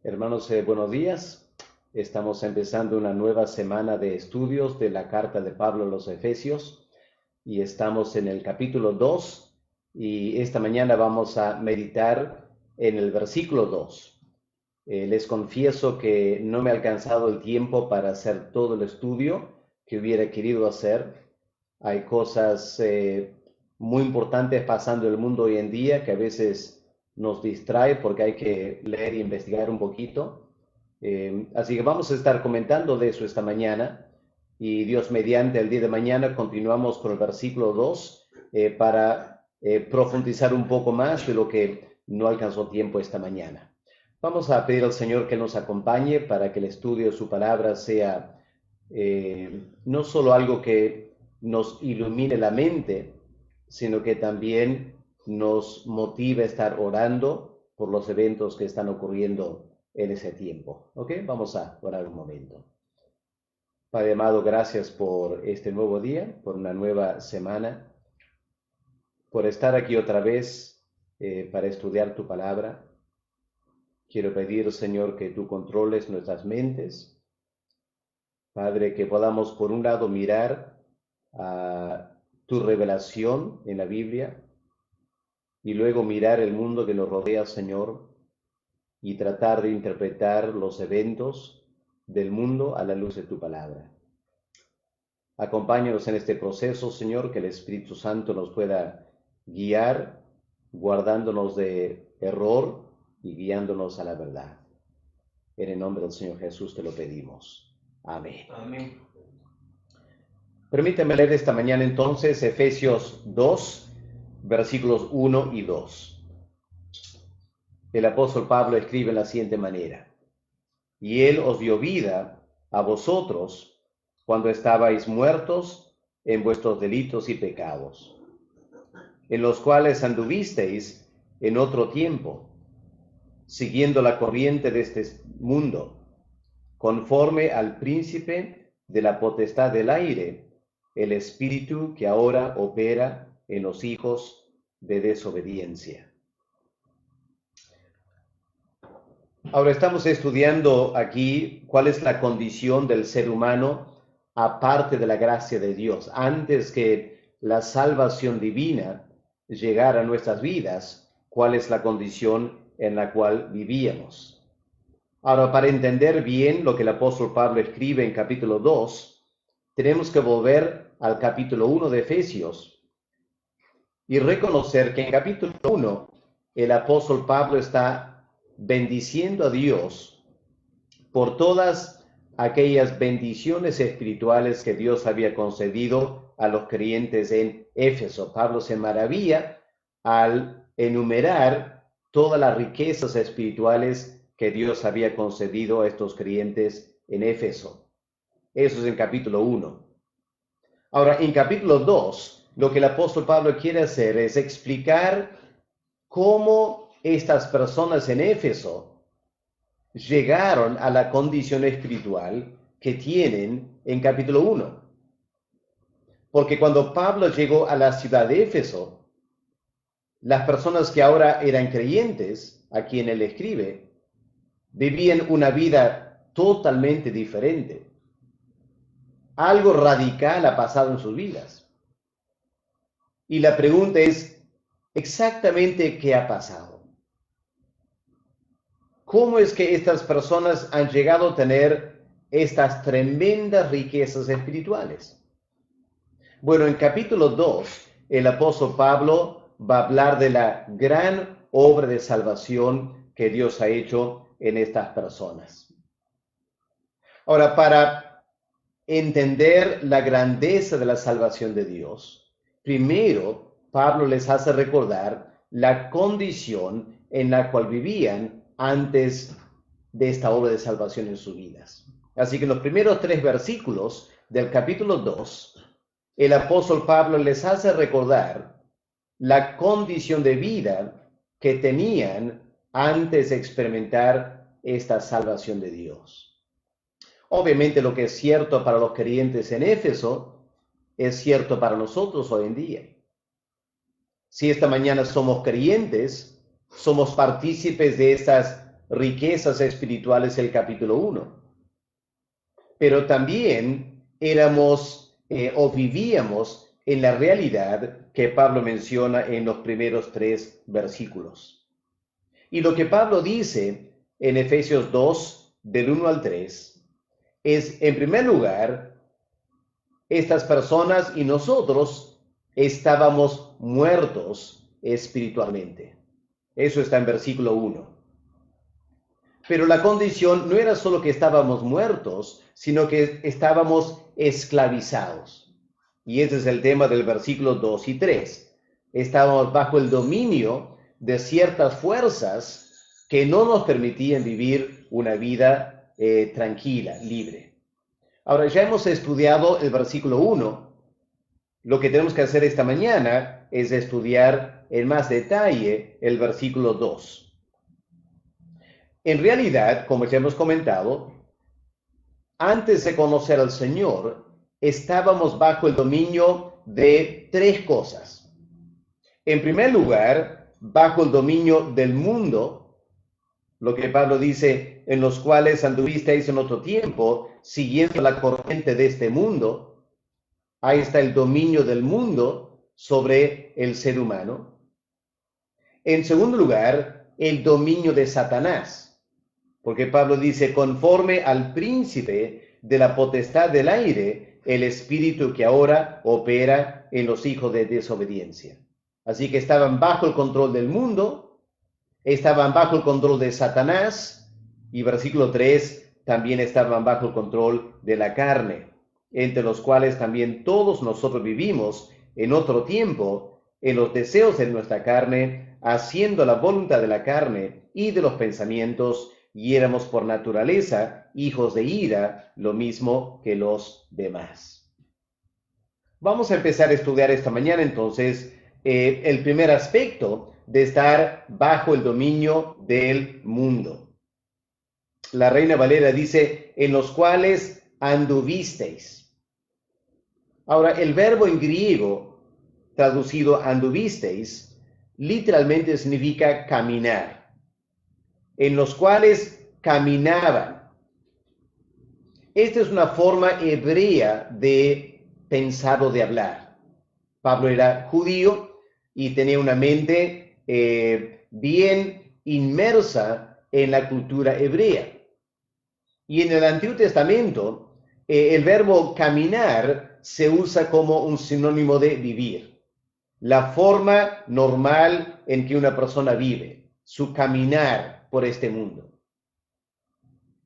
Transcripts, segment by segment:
Hermanos, buenos días. Estamos empezando una nueva semana de estudios de la carta de Pablo a los Efesios y estamos en el capítulo 2 y esta mañana vamos a meditar en el versículo 2. Les confieso que no me ha alcanzado el tiempo para hacer todo el estudio que hubiera querido hacer. Hay cosas muy importantes pasando en el mundo hoy en día que a veces nos distrae porque hay que leer e investigar un poquito. Así que vamos a estar comentando de eso esta mañana y Dios mediante el día de mañana continuamos con el versículo 2 para profundizar un poco más de lo que no alcanzó tiempo esta mañana. Vamos a pedir al Señor que nos acompañe para que el estudio de su palabra sea no solo algo que nos ilumine la mente, sino que también nos motive a estar orando por los eventos que están ocurriendo en ese tiempo. ¿Ok? Vamos a orar un momento. Padre amado, gracias por este nuevo día, por una nueva semana, por estar aquí otra vez para estudiar tu palabra. Quiero pedir, Señor, que tú controles nuestras mentes. Padre, que podamos por un lado mirar a tu revelación en la Biblia y luego mirar el mundo que nos rodea, Señor, y tratar de interpretar los eventos del mundo a la luz de tu palabra. Acompáñanos en este proceso, Señor, que el Espíritu Santo nos pueda guiar, guardándonos de error y guiándonos a la verdad. En el nombre del Señor Jesús te lo pedimos. Amén. Amén. Permítame leer esta mañana entonces Efesios 2, versículos 1 y 2. El apóstol Pablo escribe en la siguiente manera: y él os dio vida a vosotros cuando estabais muertos en vuestros delitos y pecados, en los cuales anduvisteis en otro tiempo, siguiendo la corriente de este mundo, conforme al príncipe de la potestad del aire, el espíritu que ahora opera en los hijos de desobediencia. Ahora estamos estudiando aquí cuál es la condición del ser humano aparte de la gracia de Dios. Antes que la salvación divina llegara a nuestras vidas, cuál es la condición en la cual vivíamos. Ahora, para entender bien lo que el apóstol Pablo escribe en capítulo 2, tenemos que volver al capítulo 1 de Efesios y reconocer que en capítulo 1 el apóstol Pablo está bendiciendo a Dios por todas aquellas bendiciones espirituales que Dios había concedido a los creyentes en Éfeso. Pablo se maravilla al enumerar todas las riquezas espirituales que Dios había concedido a estos creyentes en Éfeso. Eso es en capítulo 1. Ahora, en capítulo 2, lo que el apóstol Pablo quiere hacer es explicar cómo estas personas en Éfeso llegaron a la condición espiritual que tienen en capítulo 1. Porque cuando Pablo llegó a la ciudad de Éfeso, las personas que ahora eran creyentes, a quien él escribe, vivían una vida totalmente diferente. Algo radical ha pasado en sus vidas. Y la pregunta es, ¿exactamente qué ha pasado? ¿Cómo es que estas personas han llegado a tener estas tremendas riquezas espirituales? Bueno, en capítulo 2, el apóstol Pablo va a hablar de la gran obra de salvación que Dios ha hecho en estas personas. Ahora, para entender la grandeza de la salvación de Dios, primero Pablo les hace recordar la condición en la cual vivían antes de esta obra de salvación en sus vidas. Así que en los primeros 3 versículos del capítulo 2, el apóstol Pablo les hace recordar la condición de vida que tenían antes de experimentar esta salvación de Dios. Obviamente lo que es cierto para los creyentes en Éfeso es cierto para nosotros hoy en día. Si esta mañana somos creyentes, somos partícipes de estas riquezas espirituales el capítulo 1, pero también éramos o vivíamos en la realidad que Pablo menciona en los primeros 3 versículos. Y lo que Pablo dice en Efesios 2, del 1 al 3, es, en primer lugar, estas personas y nosotros estábamos muertos espiritualmente. Eso está en versículo 1. Pero la condición no era solo que estábamos muertos, sino que estábamos esclavizados. Y ese es el tema del versículo 2 y 3. Estábamos bajo el dominio de ciertas fuerzas que no nos permitían vivir una vida tranquila, libre. Ahora, ya hemos estudiado el versículo 1. Lo que tenemos que hacer esta mañana es estudiar en más detalle el versículo 2. En realidad, como ya hemos comentado, antes de conocer al Señor, estábamos bajo el dominio de 3 cosas. En primer lugar, bajo el dominio del mundo, lo que Pablo dice, en los cuales anduvisteis en otro tiempo, siguiendo la corriente de este mundo. Ahí está el dominio del mundo sobre el ser humano. En segundo lugar, el dominio de Satanás. Porque Pablo dice, conforme al príncipe de la potestad del aire, el espíritu que ahora opera en los hijos de desobediencia. Así que estaban bajo el control del mundo, estaban bajo el control de Satanás, y versículo 3, también estaban bajo el control de la carne, entre los cuales también todos nosotros vivimos en otro tiempo, en los deseos de nuestra carne, haciendo la voluntad de la carne y de los pensamientos, y éramos por naturaleza hijos de ira, lo mismo que los demás. Vamos a empezar a estudiar esta mañana entonces el primer aspecto de estar bajo el dominio del mundo. La Reina Valera dice, en los cuales anduvisteis. Ahora, el verbo en griego traducido anduvisteis literalmente significa caminar. En los cuales caminaban. Esta es una forma hebrea de pensar o de hablar. Pablo era judío y tenía una mente bien inmersa en la cultura hebrea. Y en el Antiguo Testamento, el verbo caminar se usa como un sinónimo de vivir. La forma normal en que una persona vive, su caminar por este mundo.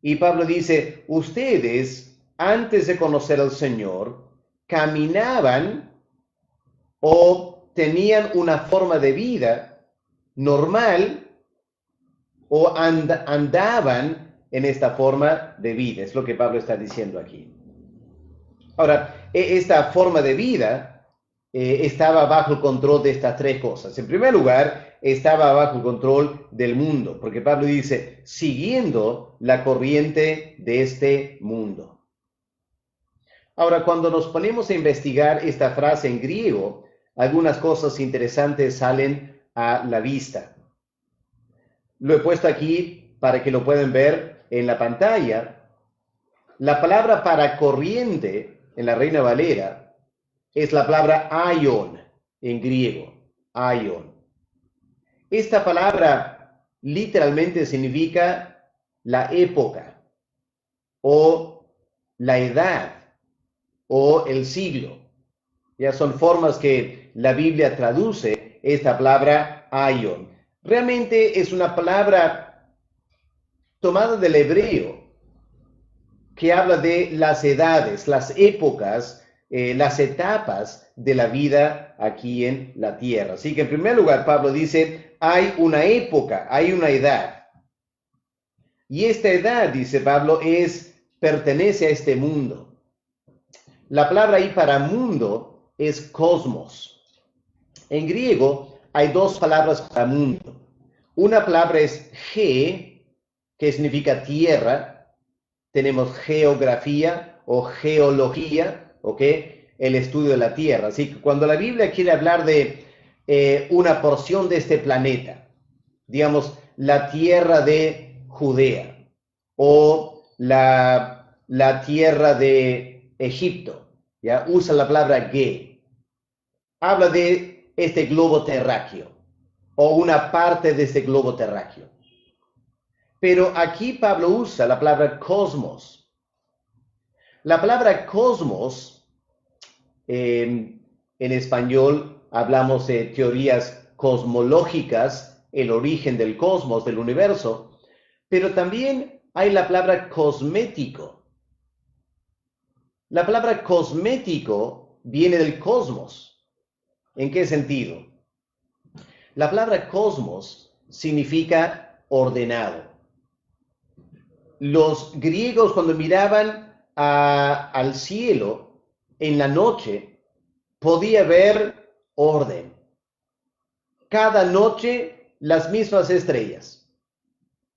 Y Pablo dice, ustedes, antes de conocer al Señor, caminaban o tenían una forma de vida normal o andaban en esta forma de vida. Es lo que Pablo está diciendo aquí. Ahora, esta forma de vida estaba bajo el control de estas 3 cosas. En primer lugar, estaba bajo el control del mundo, porque Pablo dice, siguiendo la corriente de este mundo. Ahora, cuando nos ponemos a investigar esta frase en griego, algunas cosas interesantes salen a la vista. Lo he puesto aquí para que lo puedan ver en la pantalla. La palabra para corriente en la Reina Valera es la palabra aion en griego, aion. Esta palabra literalmente significa la época, o la edad, o el siglo. Ya son formas que la Biblia traduce esta palabra aion. Realmente es una palabra tomada del hebreo, que habla de las edades, las épocas, las etapas de la vida aquí en la tierra. Así que en primer lugar Pablo dice, hay una época, hay una edad. Y esta edad, dice Pablo, pertenece a este mundo. La palabra ahí para mundo es cosmos. En griego hay 2 palabras para mundo. Una palabra es ge, que significa tierra. Tenemos geografía o geología, ¿ok? El estudio de la Tierra. Así que cuando la Biblia quiere hablar de una porción de este planeta, digamos, la Tierra de Judea o la tierra de Egipto. ¿Ya? Usa la palabra ge. Habla de este globo terráqueo o una parte de este globo terráqueo. Pero aquí Pablo usa la palabra cosmos. La palabra cosmos, en español hablamos de teorías cosmológicas, el origen del cosmos, del universo, pero también hay la palabra cosmético. La palabra cosmético viene del cosmos. ¿En qué sentido? La palabra cosmos significa ordenado. Los griegos cuando miraban al cielo en la noche podía ver orden. Cada noche las mismas estrellas.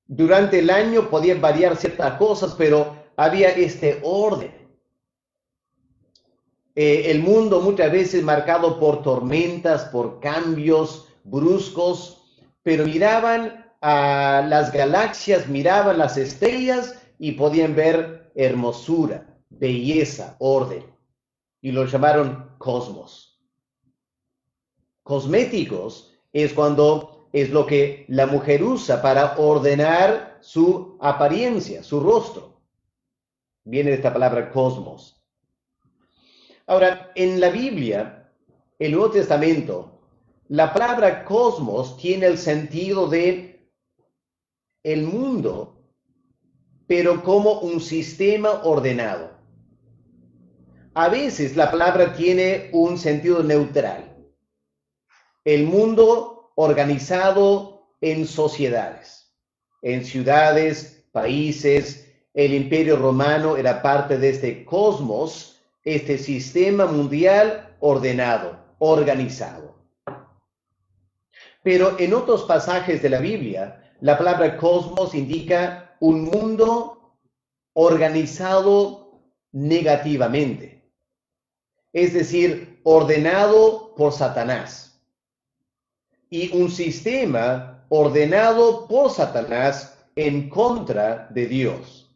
Durante el año podían variar ciertas cosas, pero había este orden. El mundo muchas veces marcado por tormentas, por cambios bruscos, pero miraban a las galaxias, miraban las estrellas y podían ver hermosura, belleza, orden. Y lo llamaron cosmos. Cosméticos es cuando es lo que la mujer usa para ordenar su apariencia, su rostro. Viene de esta palabra cosmos. Ahora, en la Biblia, el Nuevo Testamento, la palabra cosmos tiene el sentido de el mundo, pero como un sistema ordenado. A veces la palabra tiene un sentido neutral. El mundo organizado en sociedades, en ciudades, países. El Imperio Romano era parte de este cosmos, este sistema mundial ordenado, organizado. Pero en otros pasajes de la Biblia, la palabra cosmos indica un mundo organizado negativamente, es decir, ordenado por Satanás, y un sistema ordenado por Satanás en contra de Dios.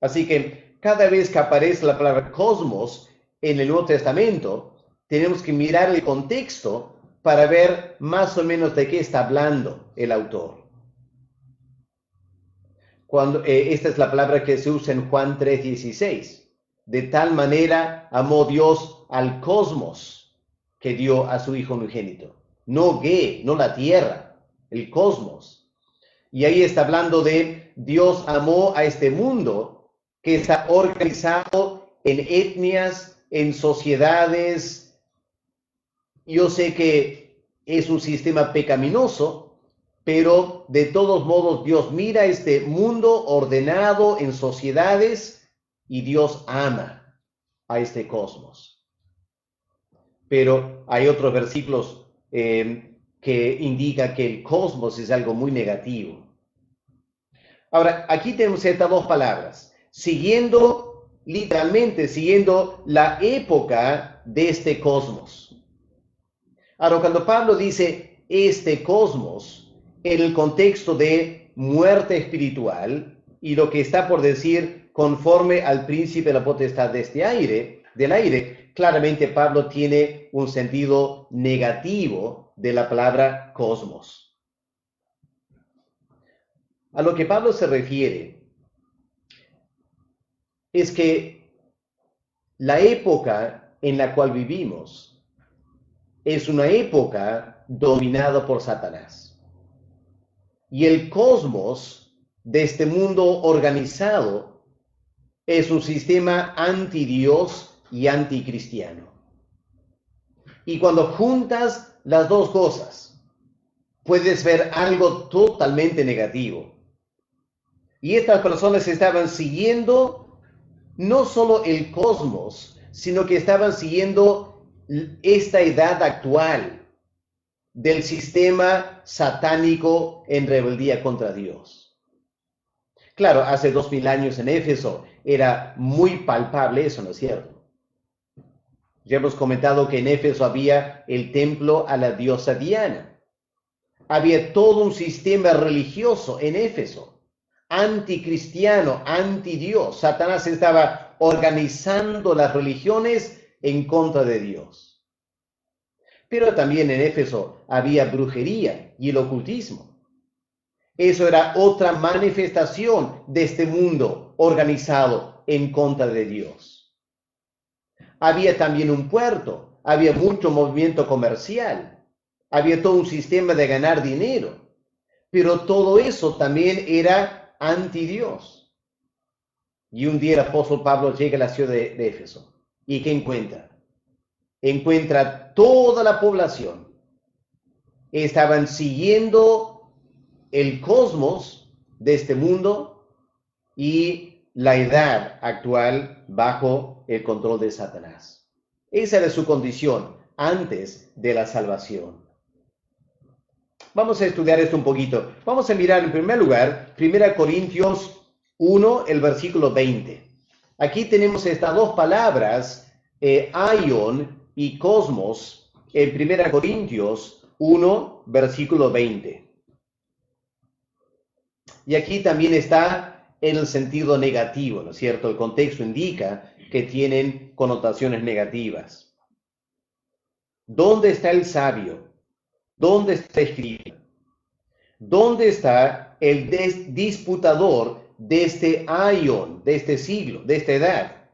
Así que cada vez que aparece la palabra cosmos en el Nuevo Testamento, tenemos que mirar el contexto para ver más o menos de qué está hablando el autor. Esta es la palabra que se usa en Juan 3:16. De tal manera amó Dios al cosmos que dio a su Hijo unigénito. No ge, no la tierra, el cosmos. Y ahí está hablando de Dios amó a este mundo que está organizado en etnias, en sociedades. Yo sé que es un sistema pecaminoso, pero de todos modos Dios mira este mundo ordenado en sociedades y Dios ama a este cosmos. Pero hay otros versículos que indican que el cosmos es algo muy negativo. Ahora, aquí tenemos estas dos palabras. Literalmente siguiendo la época de este cosmos. Ahora, cuando Pablo dice este cosmos, en el contexto de muerte espiritual, y lo que está por decir conforme al príncipe de la potestad de del aire, claramente Pablo tiene un sentido negativo de la palabra cosmos. A lo que Pablo se refiere es que la época en la cual vivimos es una época dominada por Satanás. Y el cosmos de este mundo organizado es un sistema anti-Dios y anticristiano. Y cuando juntas las dos cosas, puedes ver algo totalmente negativo. Y estas personas estaban siguiendo no solo el cosmos, sino que estaban siguiendo esta edad actual del sistema satánico en rebeldía contra Dios. Claro, hace 2000 años en Éfeso era muy palpable eso, ¿no es cierto? Ya hemos comentado que en Éfeso había el templo a la diosa Diana. Había todo un sistema religioso en Éfeso, anticristiano, antidios. Satanás estaba organizando las religiones en contra de Dios. Pero también en Éfeso había brujería y el ocultismo. Eso era otra manifestación de este mundo organizado en contra de Dios. Había también un puerto, había mucho movimiento comercial, había todo un sistema de ganar dinero, pero todo eso también era anti Dios. Y un día el apóstol Pablo llega a la ciudad de Éfeso. ¿Y qué encuentra? Encuentra toda la población. Estaban siguiendo el cosmos de este mundo y la edad actual bajo el control de Satanás. Esa era su condición antes de la salvación. Vamos a estudiar esto un poquito. Vamos a mirar en primer lugar 1 Corintios 1, el versículo 20. Aquí tenemos estas dos palabras, aion y cosmos, en 1 Corintios 1, versículo 20. Y aquí también está en el sentido negativo, ¿no es cierto? El contexto indica que tienen connotaciones negativas. ¿Dónde está el sabio? ¿Dónde está el escriba? ¿Dónde está el disputador de este aion, de este siglo, de esta edad?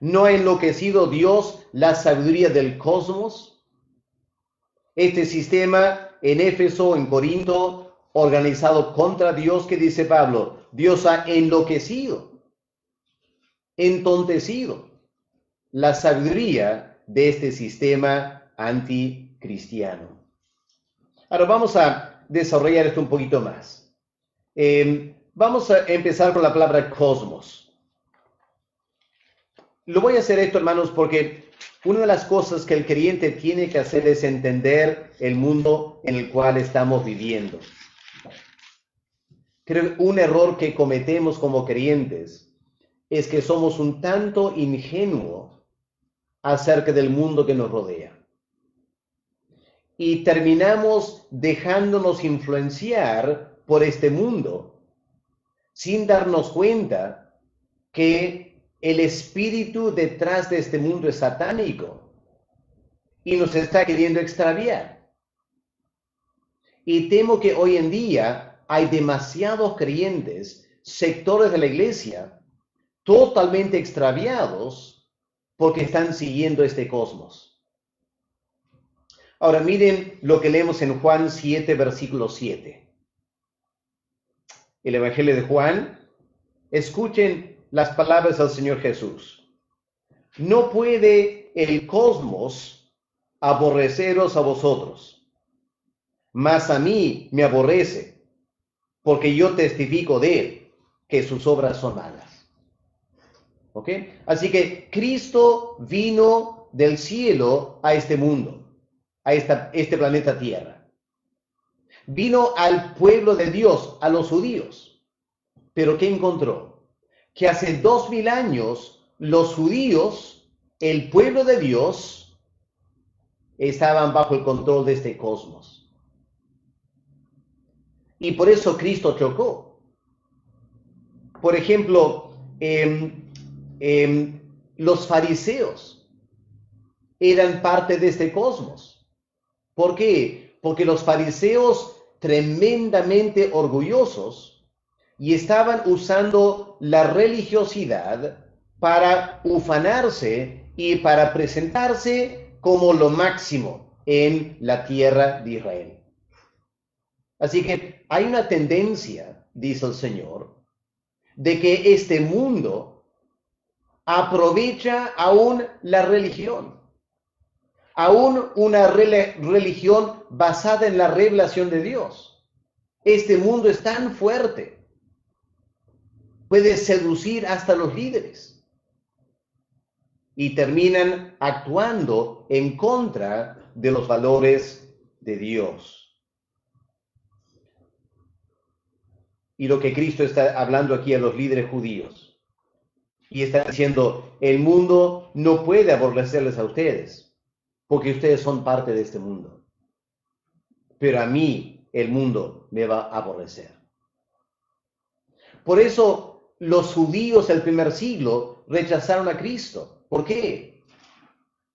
¿No ha enloquecido Dios la sabiduría del cosmos? Este sistema en Éfeso, en Corinto, organizado contra Dios, que dice Pablo, Dios ha enloquecido, entontecido la sabiduría de este sistema anticristiano. Ahora vamos a desarrollar esto un poquito más. Vamos a empezar con la palabra cosmos. Lo voy a hacer esto, hermanos, porque una de las cosas que el creyente tiene que hacer es entender el mundo en el cual estamos viviendo. Creo que un error que cometemos como creyentes es que somos un tanto ingenuos acerca del mundo que nos rodea. Y terminamos dejándonos influenciar por este mundo sin darnos cuenta que el espíritu detrás de este mundo es satánico y nos está queriendo extraviar. Y temo que hoy en día hay demasiados creyentes, sectores de la iglesia, totalmente extraviados porque están siguiendo este cosmos. Ahora miren lo que leemos en Juan 7, versículo 7. El Evangelio de Juan, escuchen las palabras del Señor Jesús. No puede el cosmos aborreceros a vosotros, mas a mí me aborrece, porque yo testifico de él, que sus obras son malas. ¿Ok? Así que Cristo vino del cielo a este mundo, a este planeta Tierra. Vino al pueblo de Dios, a los judíos. ¿Pero qué encontró? Que hace 2000 años los judíos, el pueblo de Dios, estaban bajo el control de este cosmos. Y por eso Cristo chocó. Por ejemplo, los fariseos eran parte de este cosmos. ¿Por qué? Porque los fariseos, tremendamente orgullosos, y estaban usando la religiosidad para ufanarse y para presentarse como lo máximo en la tierra de Israel. Así que hay una tendencia, dice el Señor, de que este mundo aprovecha aún la religión, aún una religión basada en la revelación de Dios. Este mundo es tan fuerte, puede seducir hasta los líderes y terminan actuando en contra de los valores de Dios. Y lo que Cristo está hablando aquí a los líderes judíos, y está diciendo, el mundo no puede aborrecerles a ustedes, porque ustedes son parte de este mundo. pero a mí el mundo me va a aborrecer. Por eso los judíos del primer siglo rechazaron a Cristo. ¿Por qué?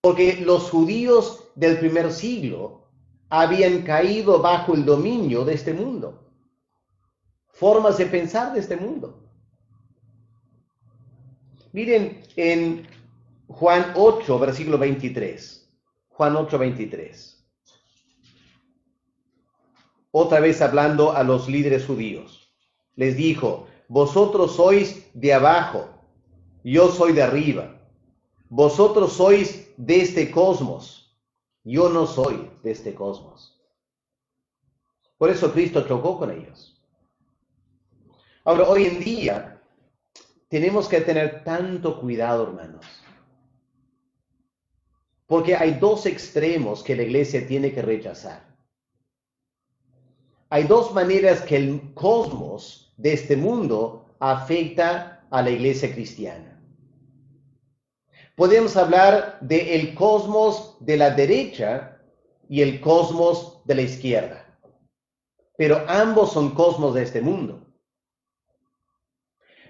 Porque los judíos del primer siglo habían caído bajo el dominio de este mundo, formas de pensar de este mundo. Miren en Juan 8, versículo 23. Juan 8, 23. Otra vez hablando a los líderes judíos. Les dijo, vosotros sois de abajo, yo soy de arriba. Vosotros sois de este cosmos, yo no soy de este cosmos. Por eso Cristo chocó con ellos. Ahora, hoy en día, tenemos que tener tanto cuidado, hermanos. Porque hay dos extremos que la iglesia tiene que rechazar. Hay dos maneras que el cosmos de este mundo afecta a la iglesia cristiana. Podemos hablar del cosmos de la derecha y el cosmos de la izquierda. Pero ambos son cosmos de este mundo.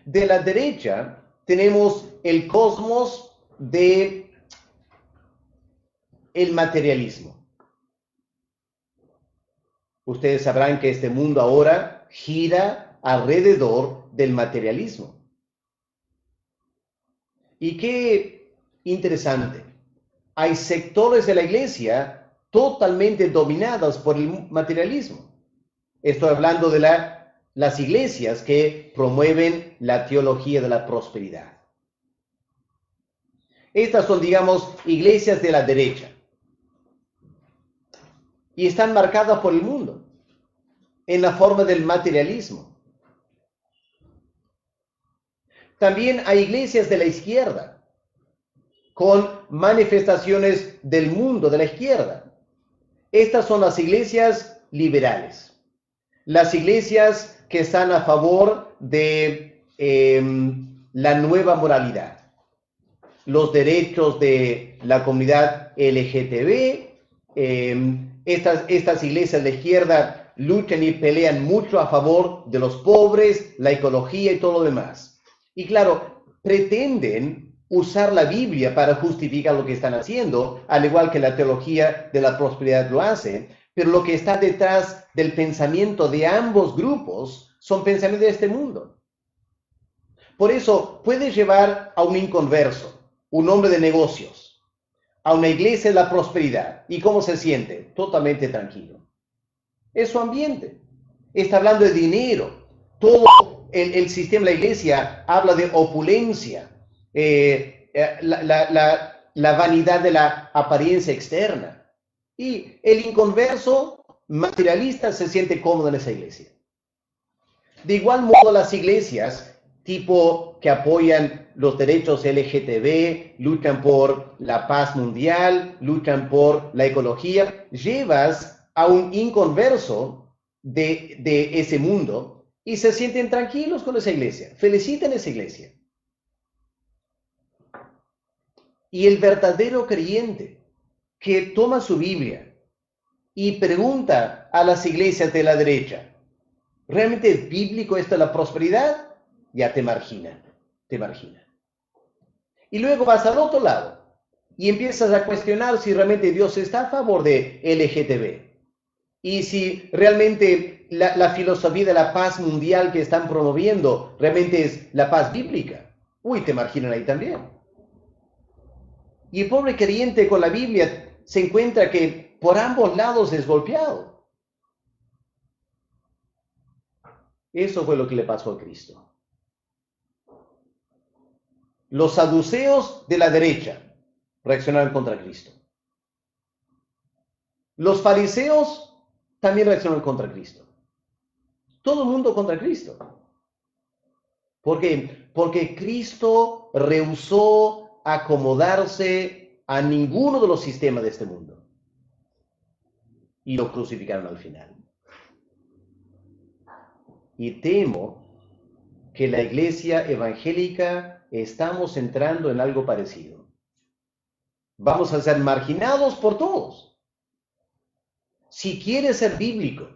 De la derecha tenemos el cosmos de el materialismo. Ustedes sabrán que este mundo ahora gira alrededor del materialismo. Y qué interesante. Hay sectores de la iglesia totalmente dominados por el materialismo. Estoy hablando de las iglesias que promueven la teología de la prosperidad. Estas son, digamos, iglesias de la derecha. Y están marcadas por el mundo, en la forma del materialismo. También hay iglesias de la izquierda, con manifestaciones del mundo de la izquierda. Estas son las iglesias liberales. Las iglesias que están a favor de la nueva moralidad, los derechos de la comunidad LGTB. Estas iglesias de la izquierda luchan y pelean mucho a favor de los pobres, la ecología y todo lo demás. Y claro, pretenden usar la Biblia para justificar lo que están haciendo, al igual que la teología de la prosperidad lo hace, pero lo que está detrás del pensamiento de ambos grupos son pensamientos de este mundo. Por eso puede llevar a un inconverso, un hombre de negocios, a una iglesia de la prosperidad. ¿Y cómo se siente? Totalmente tranquilo. Es su ambiente. Está hablando de dinero. Todo el sistema de la iglesia habla de opulencia, la vanidad de la apariencia externa. Y el inconverso materialista se siente cómodo en esa iglesia. De igual modo, las iglesias tipo que apoyan los derechos LGTB, luchan por la paz mundial, luchan por la ecología, llevas a un inconverso de ese mundo y se sienten tranquilos con esa iglesia, felicitan a esa iglesia. Y el verdadero creyente que toma su Biblia y pregunta a las iglesias de la derecha, ¿realmente es bíblico esto de la prosperidad? Ya te margina, te margina. Y luego vas al otro lado y empiezas a cuestionar si realmente Dios está a favor de LGTB y si realmente la filosofía de la paz mundial que están promoviendo realmente es la paz bíblica. Uy, te marginan ahí también. Y el pobre creyente con la Biblia se encuentra que por ambos lados es golpeado. Eso fue lo que le pasó a Cristo. Los saduceos de la derecha reaccionaron contra Cristo. Los fariseos también reaccionaron contra Cristo. Todo el mundo contra Cristo. ¿Por qué? Porque Cristo rehusó acomodarse a ninguno de los sistemas de este mundo. Y lo crucificaron al final. Y temo que la iglesia evangélica estamos entrando en algo parecido. Vamos a ser marginados por todos. Si quieres ser bíblico,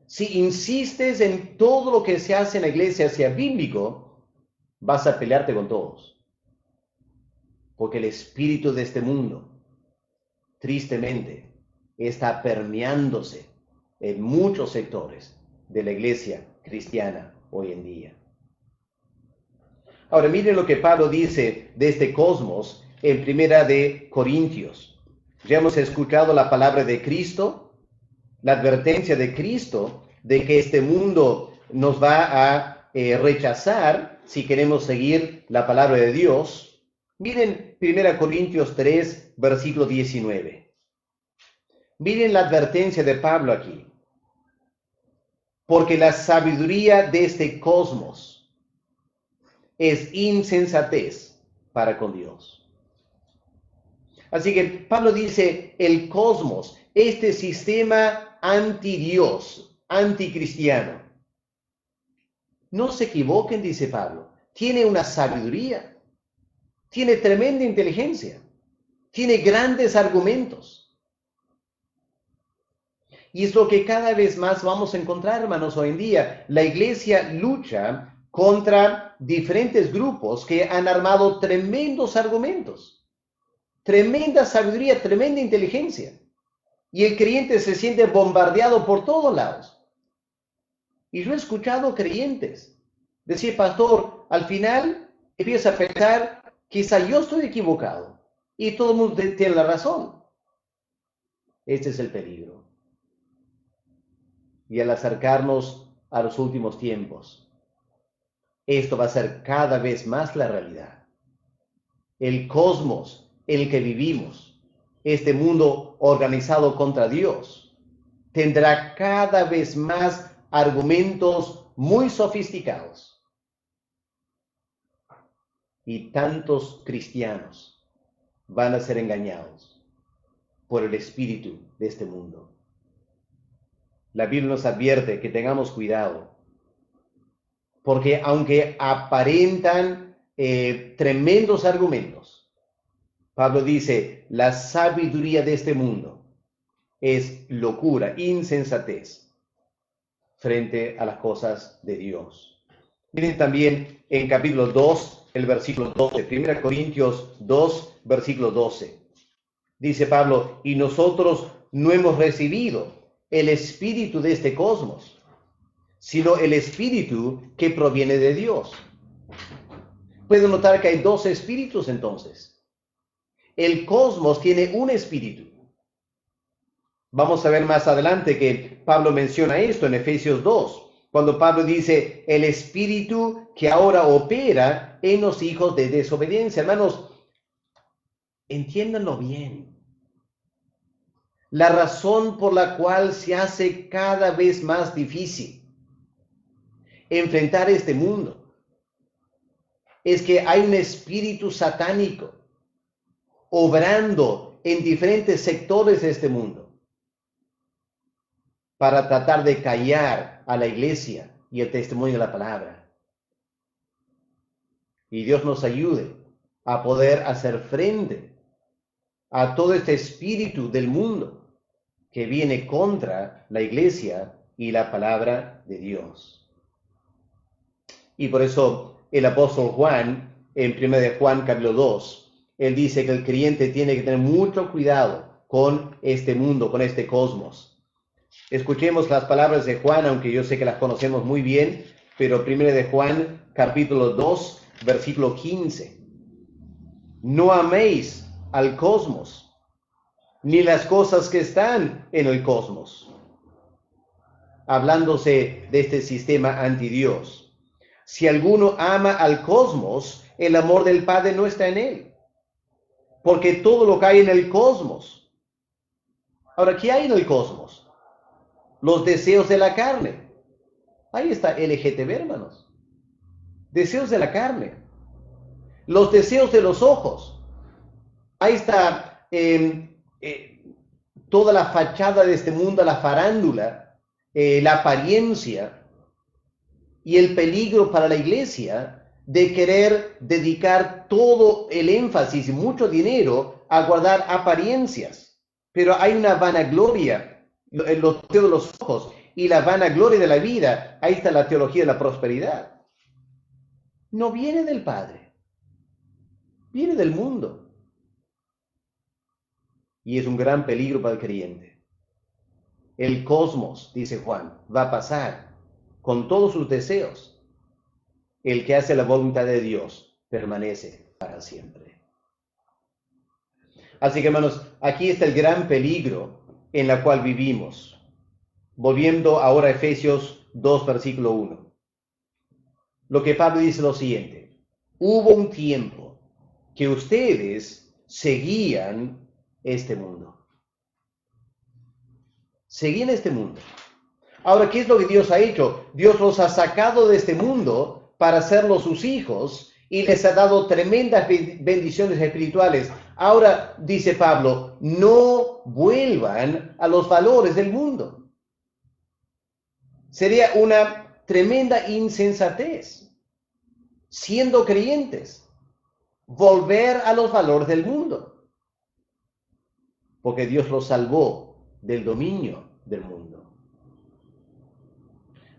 si insistes en todo lo que se hace en la iglesia sea bíblico, vas a pelearte con todos. Porque el espíritu de este mundo, tristemente, está permeándose en muchos sectores de la iglesia cristiana hoy en día. Ahora miren lo que Pablo dice de este cosmos en Primera de Corintios. Ya hemos escuchado la palabra de Cristo, la advertencia de Cristo de que este mundo nos va a rechazar si queremos seguir la palabra de Dios. Miren 1 Corintios 3, versículo 19. Miren la advertencia de Pablo aquí. Porque la sabiduría de este cosmos es insensatez para con Dios. Así que Pablo dice, el cosmos, este sistema anti-Dios, anticristiano. No se equivoquen, dice Pablo, tiene una sabiduría, tiene tremenda inteligencia, tiene grandes argumentos. Y es lo que cada vez más vamos a encontrar, hermanos, hoy en día. La iglesia lucha contra diferentes grupos que han armado tremendos argumentos, tremenda sabiduría, tremenda inteligencia. Y el creyente se siente bombardeado por todos lados. Y yo he escuchado creyentes decir, pastor, al final empieza a pensar, quizá yo estoy equivocado y todo el mundo tiene la razón. Este es el peligro. Y al acercarnos a los últimos tiempos, esto va a ser cada vez más la realidad. El cosmos en el que vivimos, este mundo organizado contra Dios, tendrá cada vez más argumentos muy sofisticados. Y tantos cristianos van a ser engañados por el espíritu de este mundo. La Biblia nos advierte que tengamos cuidado, porque aunque aparentan tremendos argumentos, Pablo dice, la sabiduría de este mundo es locura, insensatez frente a las cosas de Dios. Miren también en capítulo 2, el versículo 12, 1 Corintios 2, versículo 12. Dice Pablo, y nosotros no hemos recibido el espíritu de este cosmos, sino el espíritu que proviene de Dios. Pueden notar que hay dos espíritus entonces. El cosmos tiene un espíritu. Vamos a ver más adelante que Pablo menciona esto en Efesios 2, cuando Pablo dice, el espíritu que ahora opera en los hijos de desobediencia. Hermanos, entiéndanlo bien. La razón por la cual se hace cada vez más difícil enfrentar este mundo es que hay un espíritu satánico obrando en diferentes sectores de este mundo para tratar de callar a la iglesia y el testimonio de la palabra. Y Dios nos ayude a poder hacer frente a todo este espíritu del mundo que viene contra la iglesia y la palabra de Dios. Y por eso el apóstol Juan, en 1 de Juan capítulo 2, él dice que el creyente tiene que tener mucho cuidado con este mundo, con este cosmos. Escuchemos las palabras de Juan, aunque yo sé que las conocemos muy bien, pero 1 de Juan capítulo 2, versículo 15. No améis al cosmos, ni las cosas que están en el cosmos. Hablándose de este sistema anti-Dios. Si alguno ama al cosmos, el amor del Padre no está en él. Porque todo lo que hay en el cosmos. Ahora, ¿qué hay en el cosmos? Los deseos de la carne. Ahí está LGTB, hermanos. Deseos de la carne. Los deseos de los ojos. Ahí está toda la fachada de este mundo, la farándula, la apariencia y el peligro para la iglesia de querer dedicar todo el énfasis y mucho dinero a guardar apariencias. Pero hay una vanagloria los deseos de los ojos y la vanagloria de la vida. Ahí está la teología de la prosperidad. No viene del Padre, viene del mundo. Y es un gran peligro para el creyente. El cosmos, dice Juan, va a pasar con todos sus deseos. El que hace la voluntad de Dios permanece para siempre. Así que, hermanos, aquí está el gran peligro en la cual vivimos. Volviendo ahora a Efesios 2, versículo 1. Lo que Pablo dice es lo siguiente: hubo un tiempo que ustedes seguían este mundo. Seguían este mundo. Ahora, ¿qué es lo que Dios ha hecho? Dios los ha sacado de este mundo para hacerlos sus hijos y les ha dado tremendas bendiciones espirituales. Ahora, dice Pablo, no vuelvan a los valores del mundo. Sería una tremenda insensatez, siendo creyentes, volver a los valores del mundo, porque Dios los salvó del dominio del mundo.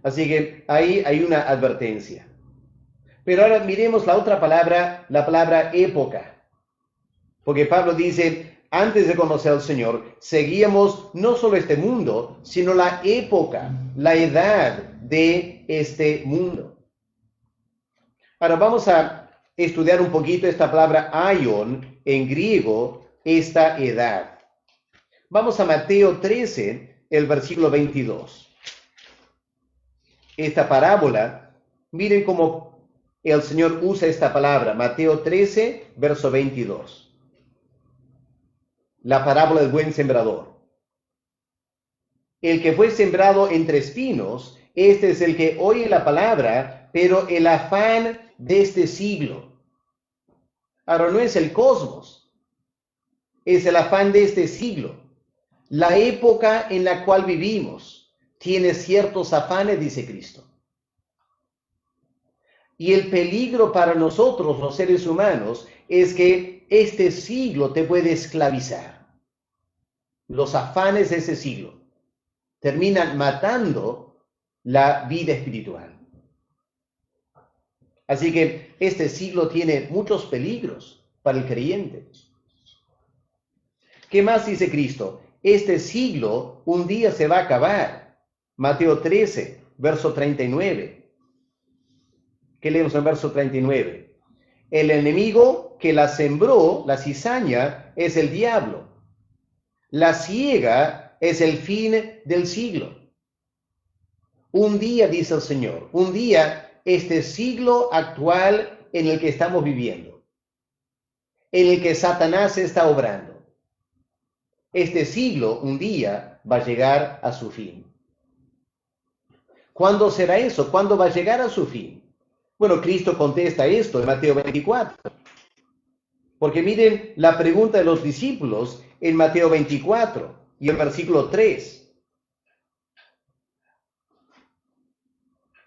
Así que ahí hay una advertencia. Pero ahora miremos la otra palabra, la palabra época. Porque Pablo dice, antes de conocer al Señor, seguíamos no solo este mundo, sino la época, la edad de este mundo. Ahora vamos a estudiar un poquito esta palabra aion, en griego, esta edad. Vamos a Mateo 13, el versículo 22. Esta parábola, miren cómo el Señor usa esta palabra, Mateo 13, verso 22. La parábola del buen sembrador. El que fue sembrado entre espinos, este es el que oye la palabra, pero el afán de este siglo. Ahora no es el cosmos, es el afán de este siglo. La época en la cual vivimos tiene ciertos afanes, dice Cristo. Y el peligro para nosotros, los seres humanos, es que este siglo te puede esclavizar. Los afanes de ese siglo terminan matando la vida espiritual. Así que este siglo tiene muchos peligros para el creyente. ¿Qué más dice Cristo? Este siglo un día se va a acabar. Mateo 13, verso 39. ¿Qué leemos en verso 39? El enemigo que la sembró, la cizaña, es el diablo. La siega es el fin del siglo. Un día, dice el Señor, un día, este siglo actual en el que estamos viviendo, en el que Satanás está obrando, este siglo un día va a llegar a su fin. ¿Cuándo será eso? ¿Cuándo va a llegar a su fin? Bueno, Cristo contesta esto en Mateo 24. Porque miren la pregunta de los discípulos en Mateo 24 y el versículo 3.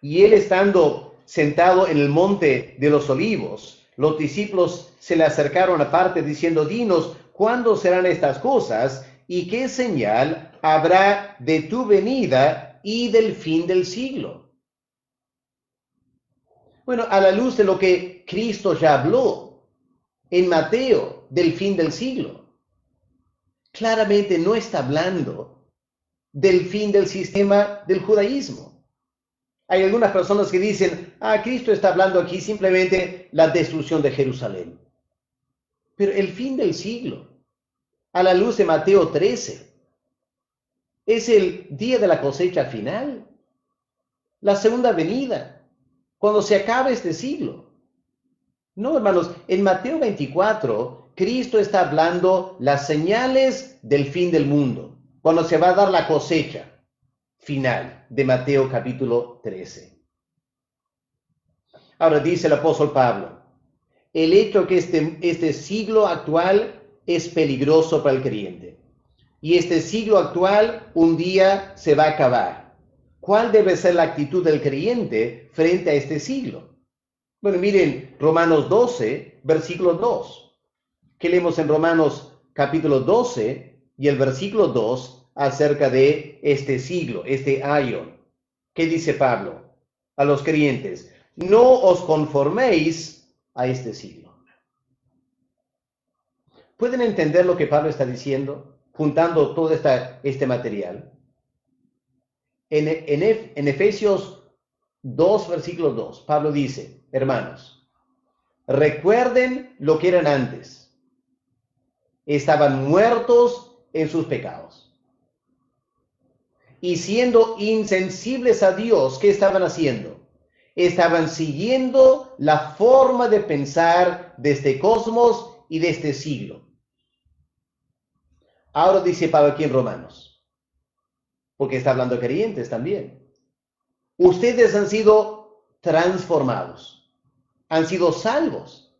Y él estando sentado en el monte de los olivos, los discípulos se le acercaron aparte diciendo, dinos, ¿cuándo serán estas cosas? ¿Y qué señal habrá de tu venida y del fin del siglo? Bueno, a la luz de lo que Cristo ya habló en Mateo del fin del siglo, claramente no está hablando del fin del sistema del judaísmo. Hay algunas personas que dicen, Cristo está hablando aquí simplemente la destrucción de Jerusalén. Pero el fin del siglo, a la luz de Mateo 13, es el día de la cosecha final, la segunda venida, cuando se acabe este siglo. No, hermanos, en Mateo 24, Cristo está hablando las señales del fin del mundo, cuando se va a dar la cosecha final de Mateo capítulo 13. Ahora dice el apóstol Pablo, el hecho que este siglo actual es peligroso para el creyente. Y este siglo actual un día se va a acabar. ¿Cuál debe ser la actitud del creyente frente a este siglo? Bueno, miren Romanos 12, versículo 2. ¿Qué leemos en Romanos capítulo 12 y el versículo 2 acerca de este siglo, este aion. ¿Qué dice Pablo a los creyentes? No os conforméis a este siglo. ¿Pueden entender lo que Pablo está diciendo, juntando todo este material? En Efesios 2, versículo 2, Pablo dice, hermanos, recuerden lo que eran antes. Estaban muertos en sus pecados. Y siendo insensibles a Dios, ¿qué estaban haciendo? Estaban siguiendo la forma de pensar de este cosmos y de este siglo. Ahora dice Pablo aquí en Romanos, porque está hablando de creyentes también. Ustedes han sido transformados, han sido salvos.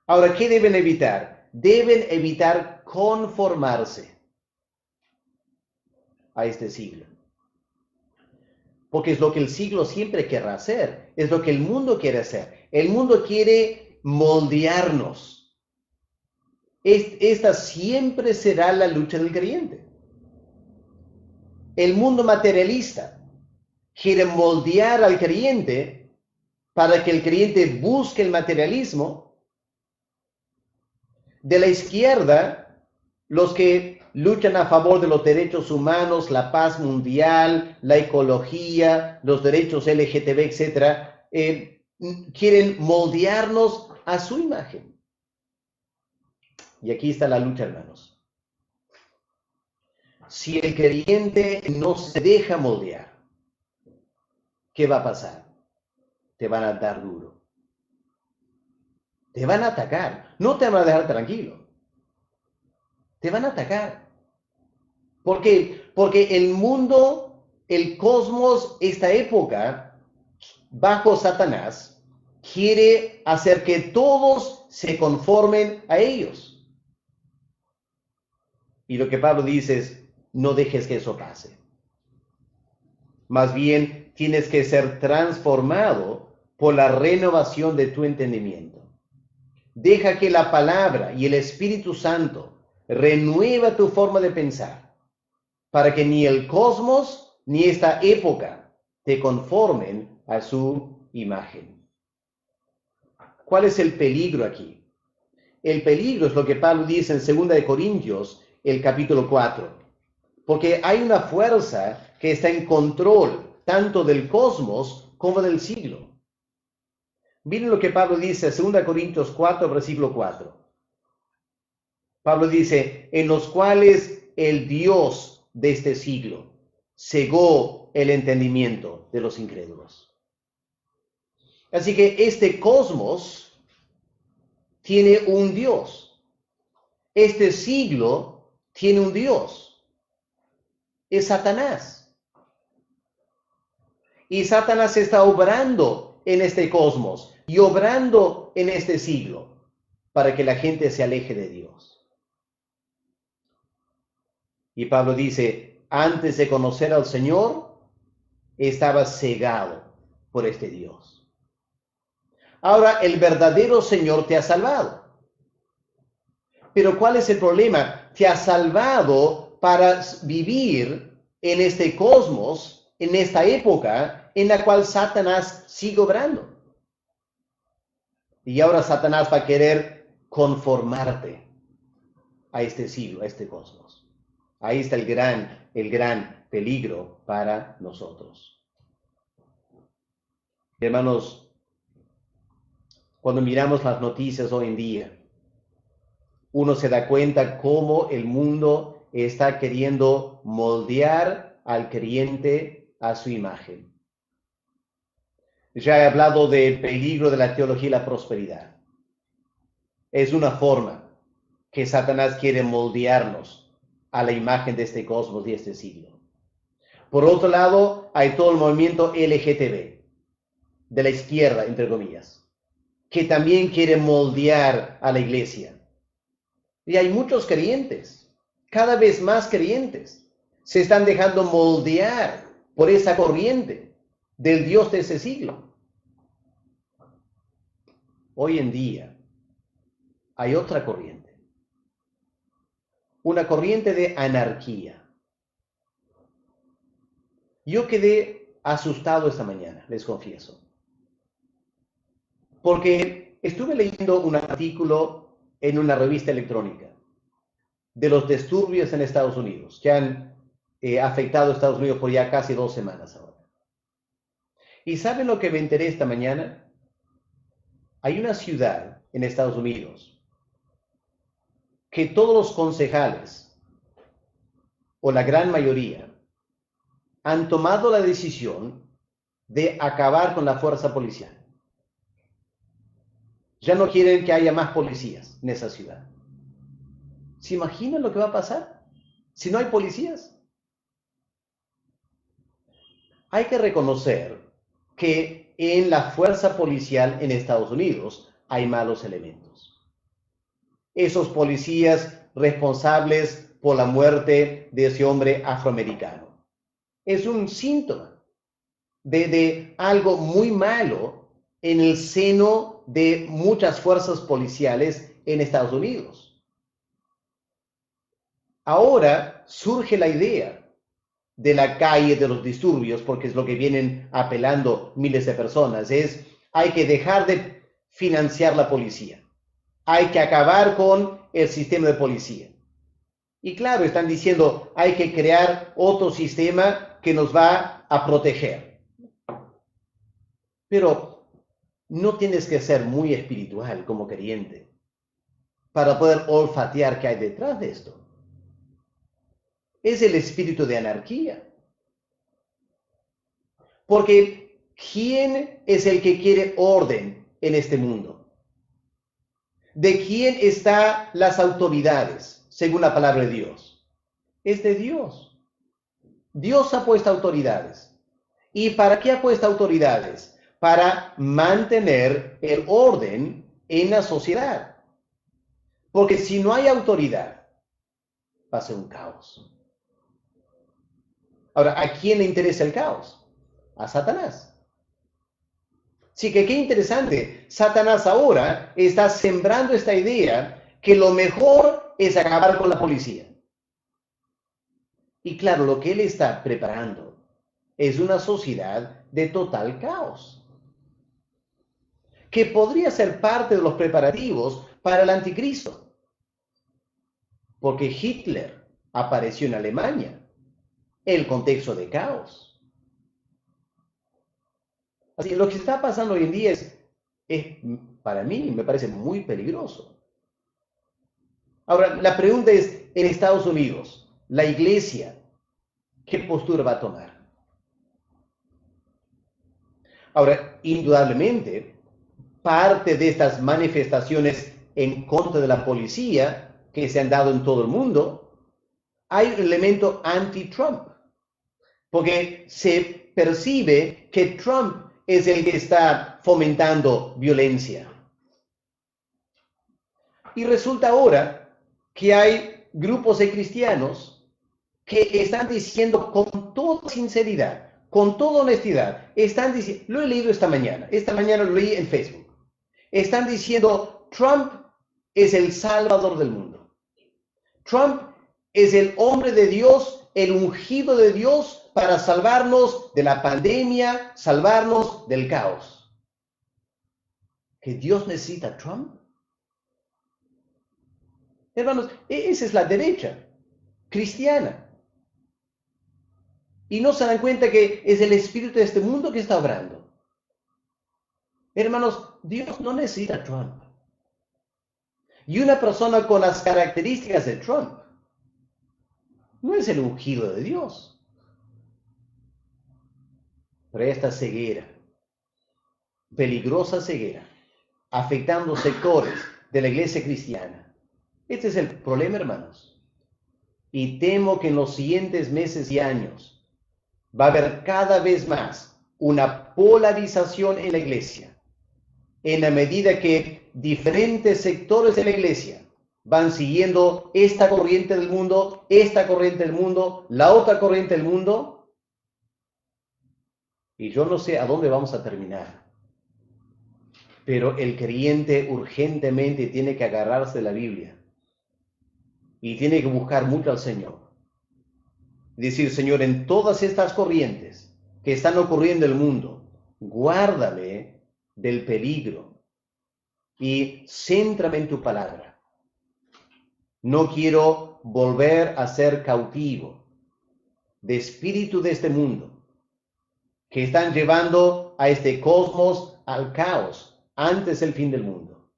Ahora, ¿qué deben evitar? Deben evitar conformarse a este siglo. Porque es lo que el siglo siempre querrá hacer, es lo que el mundo quiere hacer. El mundo quiere moldearnos. Esta siempre será la lucha del creyente. El mundo materialista quiere moldear al creyente para que el creyente busque el materialismo. De la izquierda, los que luchan a favor de los derechos humanos, la paz mundial, la ecología, los derechos LGTB, etcétera, quieren moldearnos a su imagen. Y aquí está la lucha, hermanos. Si el creyente no se deja moldear, ¿qué va a pasar? Te van a dar duro. Te van a atacar. No te van a dejar tranquilo. Te van a atacar. ¿Por qué? Porque el mundo, el cosmos, esta época, bajo Satanás, quiere hacer que todos se conformen a ellos. Y lo que Pablo dice es, no dejes que eso pase. Más bien, tienes que ser transformado por la renovación de tu entendimiento. Deja que la palabra y el Espíritu Santo renueva tu forma de pensar, para que ni el cosmos ni esta época te conformen a su imagen. ¿Cuál es el peligro aquí? El peligro es lo que Pablo dice en 2 Corintios, el capítulo 4, porque hay una fuerza que está en control tanto del cosmos como del siglo. Miren lo que Pablo dice en 2 Corintios 4, versículo 4. Pablo dice, en los cuales el Dios de este siglo cegó el entendimiento de los incrédulos. Así que este cosmos tiene un Dios. Este siglo tiene un Dios. Es Satanás. Y Satanás está obrando en este cosmos y obrando en este siglo para que la gente se aleje de Dios. Y Pablo dice, antes de conocer al Señor, estaba cegado por este Dios. Ahora, el verdadero Señor te ha salvado. Pero ¿cuál es el problema? Te ha salvado para vivir en este cosmos, en esta época en la cual Satanás sigue obrando. Y ahora Satanás va a querer conformarte a este siglo, a este cosmos. Ahí está el gran peligro para nosotros. Hermanos, cuando miramos las noticias hoy en día, uno se da cuenta cómo el mundo está queriendo moldear al creyente a su imagen. Ya he hablado del peligro de la teología y la prosperidad. Es una forma que Satanás quiere moldearnos a la imagen de este cosmos y este siglo. Por otro lado, hay todo el movimiento LGTB, de la izquierda, entre comillas, que también quiere moldear a la iglesia. Y hay muchos creyentes, cada vez más creyentes, se están dejando moldear por esa corriente del Dios de ese siglo. Hoy en día hay otra corriente, una corriente de anarquía. Yo quedé asustado esta mañana, les confieso, porque estuve leyendo un artículo en una revista electrónica de los disturbios en Estados Unidos, que han afectado a Estados Unidos por ya casi 2 semanas ahora. ¿Y saben lo que me enteré esta mañana? Hay una ciudad en Estados Unidos que todos los concejales, o la gran mayoría, han tomado la decisión de acabar con la fuerza policial. Ya no quieren que haya más policías en esa ciudad. ¿Se imaginan lo que va a pasar si no hay policías? Hay que reconocer que en la fuerza policial en Estados Unidos hay malos elementos. Esos policías responsables por la muerte de ese hombre afroamericano. Es un síntoma de algo muy malo en el seno de muchas fuerzas policiales en Estados Unidos. Ahora surge la idea de la calle de los disturbios, porque es lo que vienen apelando miles de personas, es hay que dejar de financiar la policía, hay que acabar con el sistema de policía. Y claro, están diciendo, hay que crear otro sistema que nos va a proteger. Pero no tienes que ser muy espiritual como creyente para poder olfatear qué hay detrás de esto. Es el espíritu de anarquía. Porque ¿quién es el que quiere orden en este mundo? ¿De quién están las autoridades, según la palabra de Dios? Es de Dios. Dios ha puesto autoridades. ¿Y para qué ha puesto autoridades? Para mantener el orden en la sociedad. Porque si no hay autoridad, va a ser un caos. Ahora, ¿a quién le interesa el caos? A Satanás. Sí que qué interesante, Satanás ahora está sembrando esta idea que lo mejor es acabar con la policía. Y claro, lo que él está preparando es una sociedad de total caos, que podría ser parte de los preparativos para el anticristo. Porque Hitler apareció en Alemania, el contexto de caos. Así que lo que está pasando hoy en día es, para mí, me parece muy peligroso. Ahora, la pregunta es, en Estados Unidos, la iglesia, ¿qué postura va a tomar? Ahora, indudablemente, parte de estas manifestaciones en contra de la policía que se han dado en todo el mundo, hay un elemento anti-Trump, porque se percibe que Trump es el que está fomentando violencia. Y resulta ahora que hay grupos de cristianos que están diciendo con toda sinceridad, con toda honestidad, están diciendo, lo he leído esta mañana lo leí en Facebook, están diciendo, Trump es el salvador del mundo. Trump es el hombre de Dios, el ungido de Dios para salvarnos de la pandemia, salvarnos del caos. ¿Que Dios necesita a Trump? Hermanos, esa es la derecha cristiana. Y no se dan cuenta que es el espíritu de este mundo que está obrando. Hermanos, Dios no necesita a Trump. Y una persona con las características de Trump no es el ungido de Dios. Pero esta ceguera, peligrosa ceguera, afectando sectores de la iglesia cristiana. Este es el problema, hermanos. Y temo que en los siguientes meses y años va a haber cada vez más una polarización en la iglesia, en la medida que diferentes sectores de la iglesia van siguiendo esta corriente del mundo, la otra corriente del mundo, y yo no sé a dónde vamos a terminar. Pero el creyente urgentemente tiene que agarrarse de la Biblia y tiene que buscar mucho al Señor. Decir, Señor, en todas estas corrientes que están ocurriendo en el mundo, guárdame del peligro y céntrame en tu palabra. No quiero volver a ser cautivo de espíritu de este mundo, que están llevando a este cosmos al caos antes del fin del mundo.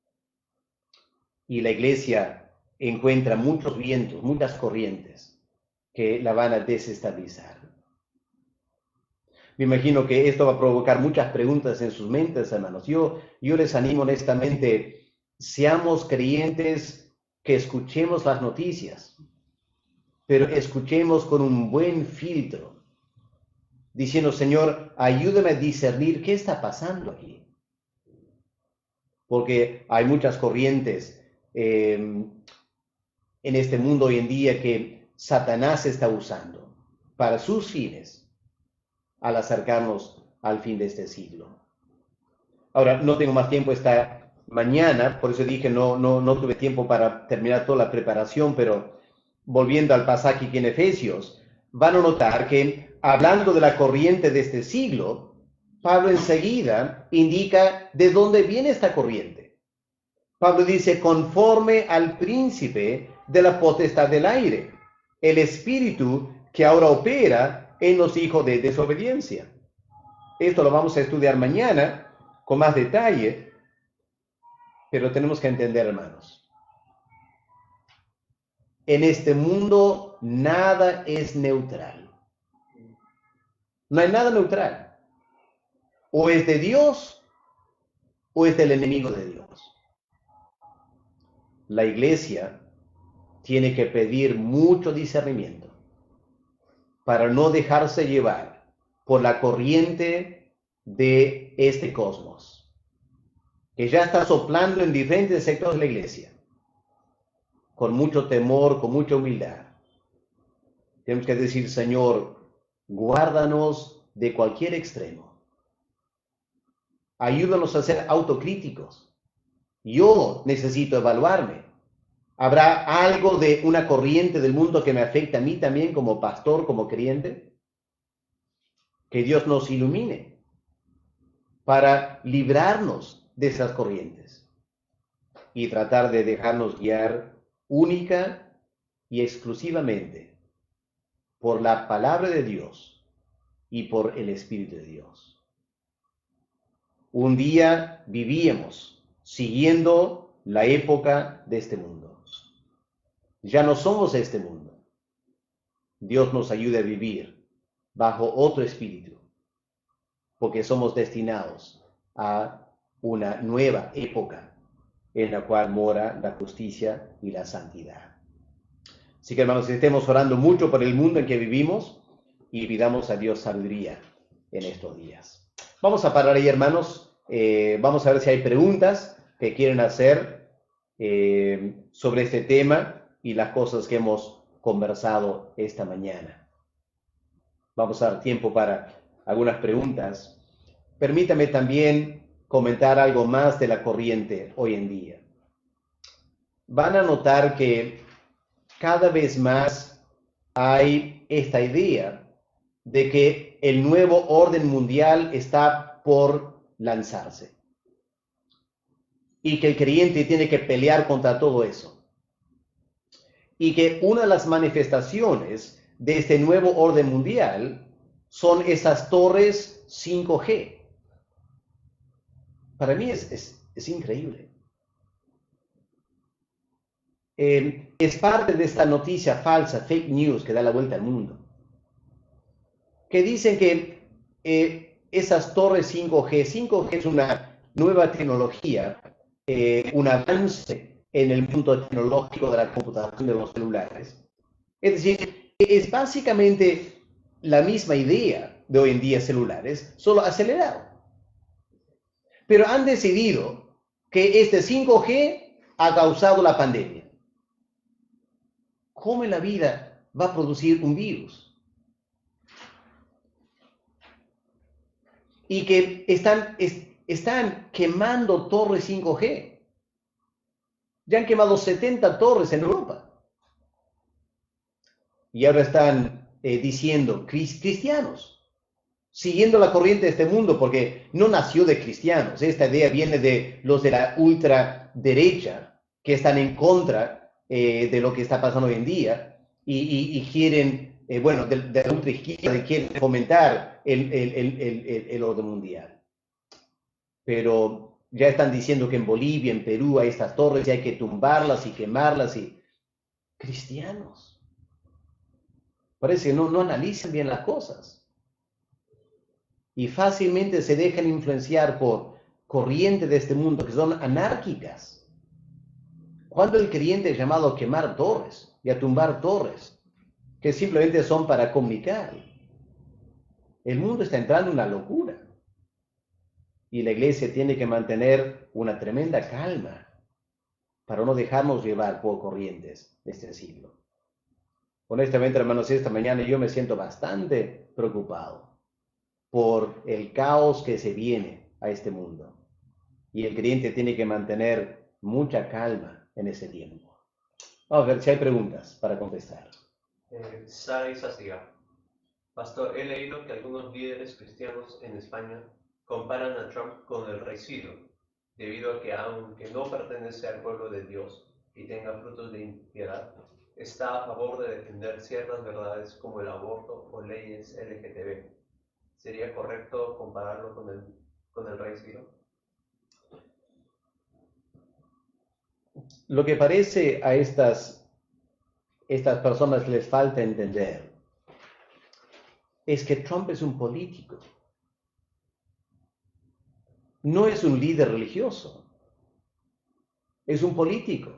Y la iglesia encuentra muchos vientos, muchas corrientes que la van a desestabilizar. Me imagino que esto va a provocar muchas preguntas en sus mentes, hermanos. Yo les animo honestamente, seamos creyentes que escuchemos las noticias, pero escuchemos con un buen filtro, diciendo, Señor, ayúdame a discernir qué está pasando aquí. Porque hay muchas corrientes en este mundo hoy en día que Satanás está usando para sus fines al acercarnos al fin de este siglo. Ahora, no tengo más tiempo esta mañana, por eso dije no tuve tiempo para terminar toda la preparación, pero volviendo al pasaje aquí en Efesios, van a notar que hablando de la corriente de este siglo, Pablo enseguida indica de dónde viene esta corriente. Pablo dice, conforme al príncipe de la potestad del aire, el espíritu que ahora opera en los hijos de desobediencia. Esto lo vamos a estudiar mañana con más detalle, pero tenemos que entender, hermanos, en este mundo nada es neutral. No hay nada neutral. O es de Dios o es del enemigo de Dios. La iglesia tiene que pedir mucho discernimiento para no dejarse llevar por la corriente de este cosmos, que ya está soplando en diferentes sectores de la iglesia, con mucho temor, con mucha humildad. Tenemos que decir, Señor, guárdanos de cualquier extremo. Ayúdanos a ser autocríticos. Yo necesito evaluarme. ¿Habrá algo de una corriente del mundo que me afecta a mí también como pastor, como creyente? Que Dios nos ilumine para librarnos de esas corrientes y tratar de dejarnos guiar única y exclusivamente por la palabra de Dios y por el Espíritu de Dios. Un día vivíamos siguiendo la época de este mundo. Ya no somos este mundo. Dios nos ayude a vivir bajo otro espíritu, porque somos destinados a una nueva época en la cual mora la justicia y la santidad. Así que, hermanos, estemos orando mucho por el mundo en que vivimos y pidamos a Dios sabiduría en estos días. Vamos a parar ahí, hermanos. Vamos a ver si hay preguntas que quieren hacer sobre este tema y las cosas que hemos conversado esta mañana. Vamos a dar tiempo para algunas preguntas. Permítame también comentar algo más de la corriente hoy en día. Van a notar que cada vez más hay esta idea de que el nuevo orden mundial está por lanzarse y que el creyente tiene que pelear contra todo eso. Y que una de las manifestaciones de este nuevo orden mundial son esas torres 5G. Para mí es increíble. Es parte de esta noticia falsa, fake news, que da la vuelta al mundo, que dicen que esas torres 5G es una nueva tecnología, un avance en el mundo tecnológico de la computación de los celulares. Es decir, es básicamente la misma idea de hoy en día celulares, solo acelerado. Pero han decidido que este 5G ha causado la pandemia. ¿Cómo en la vida va a producir un virus? Y que están quemando torres 5G. Ya han quemado 70 torres en Europa. Y ahora están diciendo cristianos, siguiendo la corriente de este mundo, porque no nació de cristianos. Esta idea viene de los de la ultraderecha, que están en contra de lo que está pasando hoy en día y quieren, bueno, de la ultraizquierda, quieren fomentar el orden mundial. Pero ya están diciendo que en Bolivia, en Perú, hay estas torres y hay que tumbarlas y quemarlas. Y cristianos, parece que no analizan bien las cosas y fácilmente se dejan influenciar por corrientes de este mundo que son anárquicas. Cuando el creyente es llamado a quemar torres y a tumbar torres, que simplemente son para comunicar, el mundo está entrando en una locura. Y la iglesia tiene que mantener una tremenda calma para no dejarnos llevar por corrientes de este siglo. Honestamente, hermanos, esta mañana yo me siento bastante preocupado por el caos que se viene a este mundo. Y el creyente tiene que mantener mucha calma en ese tiempo. Vamos a ver si hay preguntas para contestar. Sara Saciga. Pastor, he leído que algunos líderes cristianos en España comparan a Trump con el rey Ciro, debido a que aunque no pertenece al pueblo de Dios y tenga frutos de impiedad, está a favor de defender ciertas verdades como el aborto o leyes LGTB. ¿Sería correcto compararlo con el rey Ciro? Lo que parece a estas personas les falta entender es que Trump es un político. No es un líder religioso, es un político.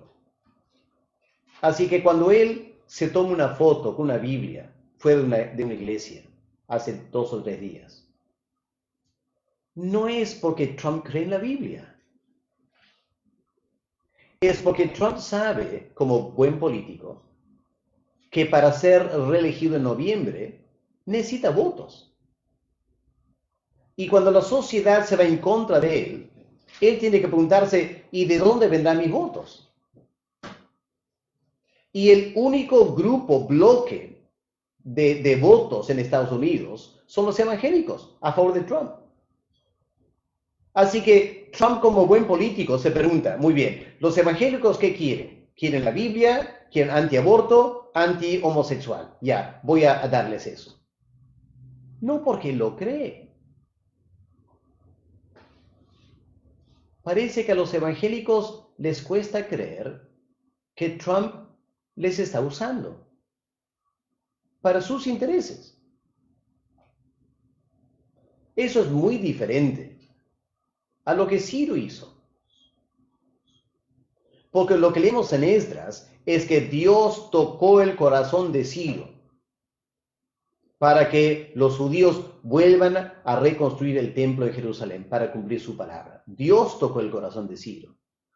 Así que cuando él se toma una foto con una Biblia, fue de una iglesia hace 2 o 3 días, no es porque Trump cree en la Biblia. Es porque Trump sabe, como buen político, que para ser reelegido en noviembre necesita votos. Y cuando la sociedad se va en contra de él tiene que preguntarse, ¿y de dónde vendrán mis votos? Y el único bloque de votos en Estados Unidos son los evangélicos a favor de Trump. Así que Trump, como buen político, se pregunta, muy bien, ¿los evangélicos qué quieren? ¿Quieren la Biblia? ¿Quieren antiaborto? ¿Anti-homosexual? Ya, voy a darles eso. No porque lo cree. Parece que a los evangélicos les cuesta creer que Trump les está usando para sus intereses. Eso es muy diferente a lo que Ciro hizo. Porque lo que leemos en Esdras es que Dios tocó el corazón de Ciro para que los judíos vuelvan a reconstruir el templo de Jerusalén para cumplir su palabra. Dios tocó el corazón de Ciro.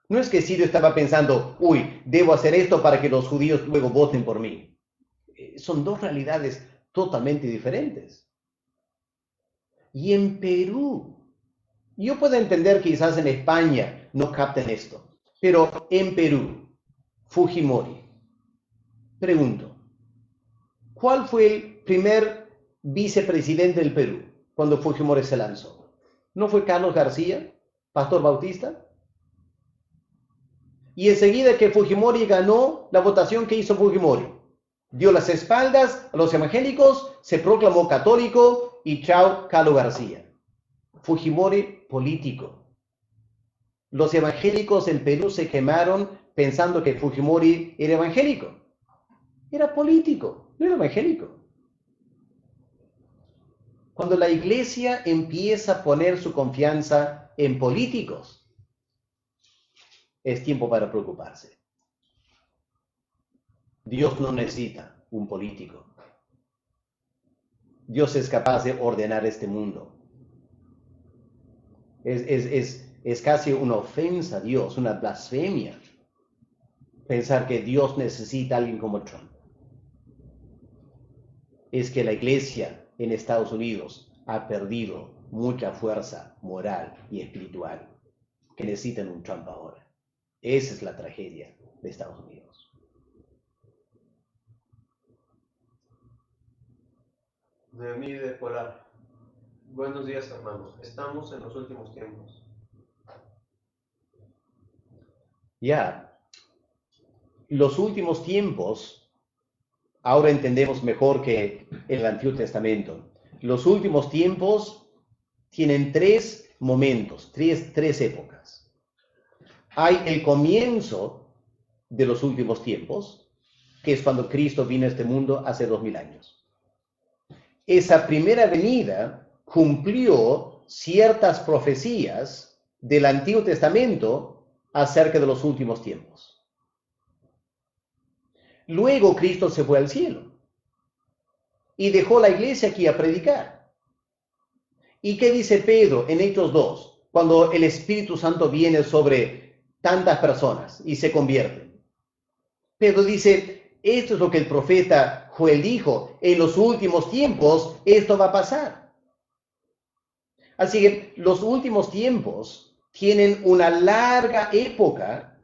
No es que Ciro estaba pensando, debo hacer esto para que los judíos luego voten por mí. Son dos realidades totalmente diferentes. Y en Perú, yo puedo entender que quizás en España no capten esto, pero en Perú, Fujimori, pregunto, ¿cuál fue el primer vicepresidente del Perú cuando Fujimori se lanzó? ¿No fue Carlos García, pastor bautista? Y enseguida que Fujimori ganó la votación que hizo Fujimori, dio las espaldas a los evangélicos, se proclamó católico y chao, Carlos García. Fujimori político. Los evangélicos en Perú se quemaron pensando que Fujimori era evangélico. Era político, no era evangélico. Cuando la iglesia empieza a poner su confianza en políticos, es tiempo para preocuparse. Dios no necesita un político. Dios es capaz de ordenar este mundo. Es casi una ofensa a Dios, una blasfemia, pensar que Dios necesita a alguien como Trump. Es que la iglesia en Estados Unidos ha perdido mucha fuerza moral y espiritual, que necesitan un Trump ahora. Esa es la tragedia de Estados Unidos. Noemí de Polar. Buenos días, hermanos. Estamos en los últimos tiempos. Ya, los últimos tiempos, ahora entendemos mejor que el Antiguo Testamento. Los últimos tiempos tienen tres momentos, tres épocas. Hay el comienzo de los últimos tiempos, que es cuando Cristo vino a este mundo hace 2000 años. Esa primera venida cumplió ciertas profecías del Antiguo Testamento acerca de los últimos tiempos. Luego Cristo se fue al cielo y dejó la iglesia aquí a predicar. ¿Y qué dice Pedro en Hechos 2, cuando el Espíritu Santo viene sobre tantas personas y se convierten? Pedro dice, esto es lo que el profeta Joel dijo, en los últimos tiempos esto va a pasar. Así que los últimos tiempos tienen una larga época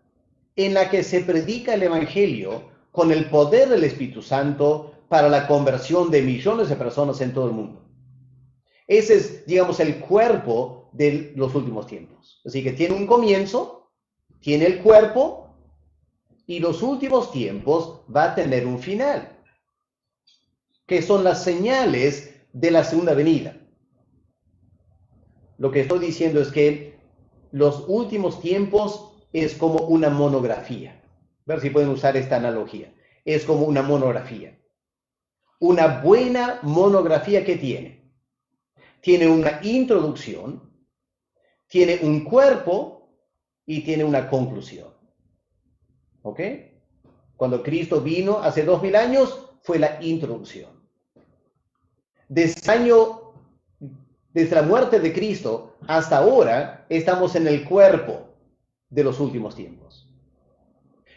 en la que se predica el Evangelio con el poder del Espíritu Santo para la conversión de millones de personas en todo el mundo. Ese es, digamos, el cuerpo de los últimos tiempos. Así que tiene un comienzo, tiene el cuerpo, y los últimos tiempos va a tener un final, que son las señales de la segunda venida. Lo que estoy diciendo es que los últimos tiempos es como una monografía. A ver si pueden usar esta analogía. Es como una monografía. Una buena monografía que tiene. Tiene una introducción, tiene un cuerpo y tiene una conclusión. ¿Ok? Cuando Cristo vino hace 2000 años fue la introducción. Desde la muerte de Cristo hasta ahora estamos en el cuerpo de los últimos tiempos.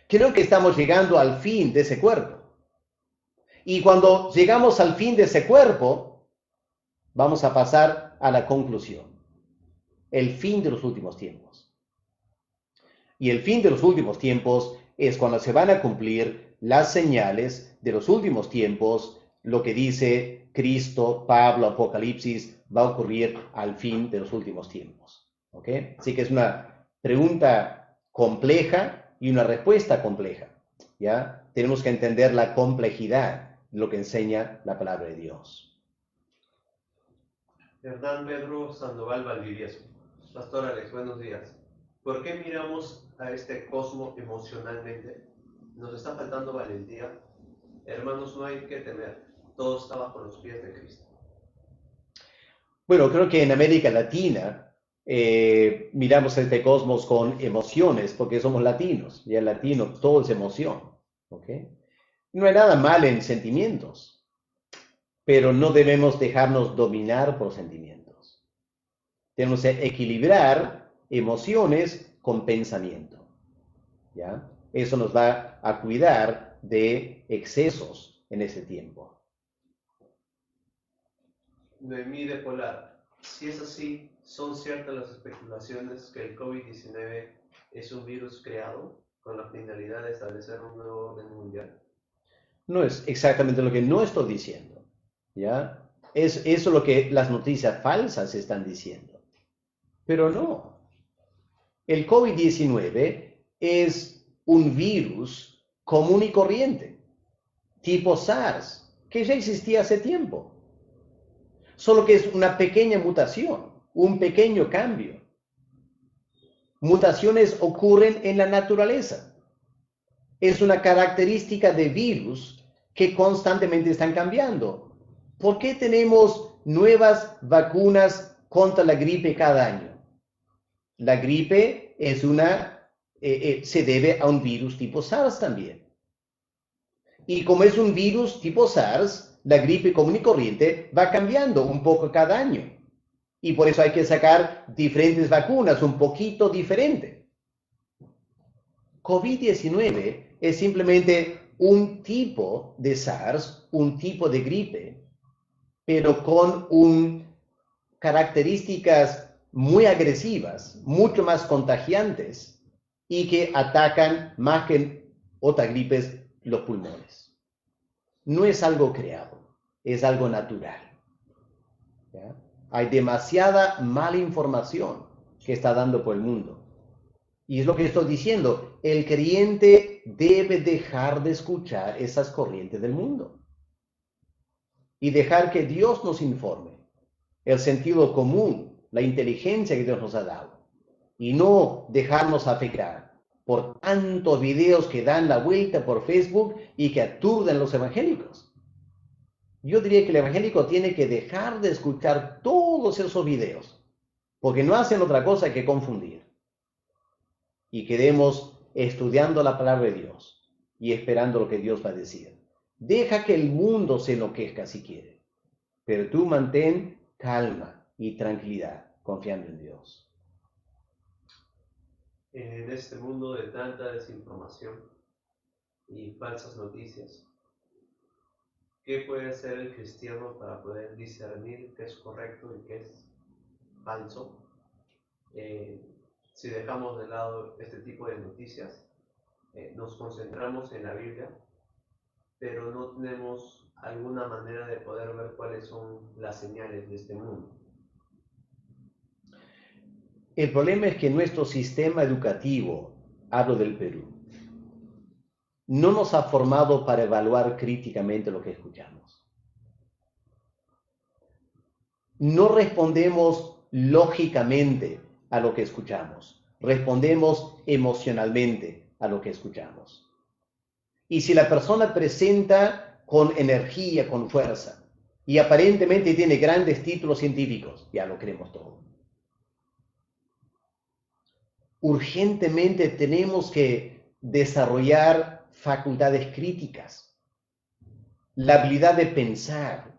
Creo que estamos llegando al fin de ese cuerpo. Y cuando llegamos al fin de ese cuerpo, vamos a pasar a la conclusión. El fin de los últimos tiempos. Y el fin de los últimos tiempos es cuando se van a cumplir las señales de los últimos tiempos, lo que dice Cristo, Pablo, Apocalipsis, va a ocurrir al fin de los últimos tiempos. ¿Ok? Así que es una pregunta compleja y una respuesta compleja. ¿Ya? Tenemos que entender la complejidad de lo que enseña la palabra de Dios. Hernán Pedro Sandoval Valdivieso. Pastor Alex, buenos días. ¿Por qué miramos a este cosmos emocionalmente? ¿Nos está faltando valentía? Hermanos, no hay que temer. Todo está bajo los pies de Cristo. Bueno, creo que en América Latina miramos este cosmos con emociones porque somos latinos y el latino todo es emoción. ¿Ok? No hay nada mal en sentimientos, pero no debemos dejarnos dominar por sentimientos. Tenemos que equilibrar emociones con pensamiento. ¿Ya? Eso nos va a cuidar de excesos en ese tiempo. Noemí de Polar. Si es así, ¿son ciertas las especulaciones que el COVID-19 es un virus creado con la finalidad de establecer un nuevo orden mundial? No es exactamente lo que no estoy diciendo. ¿Ya? Es eso lo que las noticias falsas están diciendo. Pero no. El COVID-19 es un virus común y corriente, tipo SARS, que ya existía hace tiempo. Solo que es una pequeña mutación, un pequeño cambio. Mutaciones ocurren en la naturaleza. Es una característica de virus que constantemente están cambiando. ¿Por qué tenemos nuevas vacunas contra la gripe cada año? La gripe es se debe a un virus tipo SARS también. Y como es un virus tipo SARS, la gripe común y corriente va cambiando un poco cada año. Y por eso hay que sacar diferentes vacunas, un poquito diferente. COVID-19 es simplemente un tipo de SARS, un tipo de gripe, pero con características muy agresivas, mucho más contagiantes y que atacan más que otras gripes los pulmones. No es algo creado, es algo natural. ¿ya? Hay demasiada mala información que está dando por el mundo. Y es lo que estoy diciendo, el creyente debe dejar de escuchar esas corrientes del mundo y dejar que Dios nos informe, el sentido común, la inteligencia que Dios nos ha dado, y no dejarnos afectar por tantos videos que dan la vuelta por Facebook y que aturden los evangélicos. Yo diría que el evangélico tiene que dejar de escuchar todos esos videos, porque no hacen otra cosa que confundir. Y quedemos estudiando la palabra de Dios y esperando lo que Dios va a decir. Deja que el mundo se enloquezca si quiere, pero tú mantén calma y tranquilidad, confiando en Dios. En este mundo de tanta desinformación y falsas noticias, ¿qué puede hacer el cristiano para poder discernir qué es correcto y qué es falso? Si dejamos de lado este tipo de noticias, nos concentramos en la Biblia, pero no tenemos alguna manera de poder ver cuáles son las señales de este mundo. El problema es que nuestro sistema educativo, hablo del Perú, no nos ha formado para evaluar críticamente lo que escuchamos. No respondemos lógicamente a lo que escuchamos, respondemos emocionalmente a lo que escuchamos. Y si la persona presenta con energía, con fuerza, y aparentemente tiene grandes títulos científicos, ya lo creemos todo. Urgentemente tenemos que desarrollar facultades críticas, la habilidad de pensar,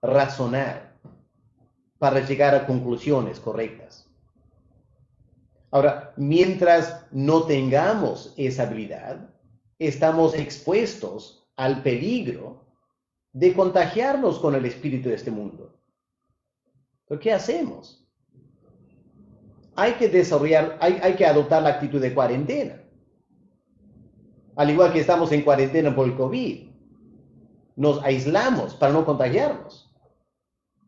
razonar, para llegar a conclusiones correctas. Ahora, mientras no tengamos esa habilidad, estamos expuestos al peligro de contagiarnos con el espíritu de este mundo. ¿Pero qué hacemos? Hay que adoptar la actitud de cuarentena. Al igual que estamos en cuarentena por el COVID, nos aislamos para no contagiarnos.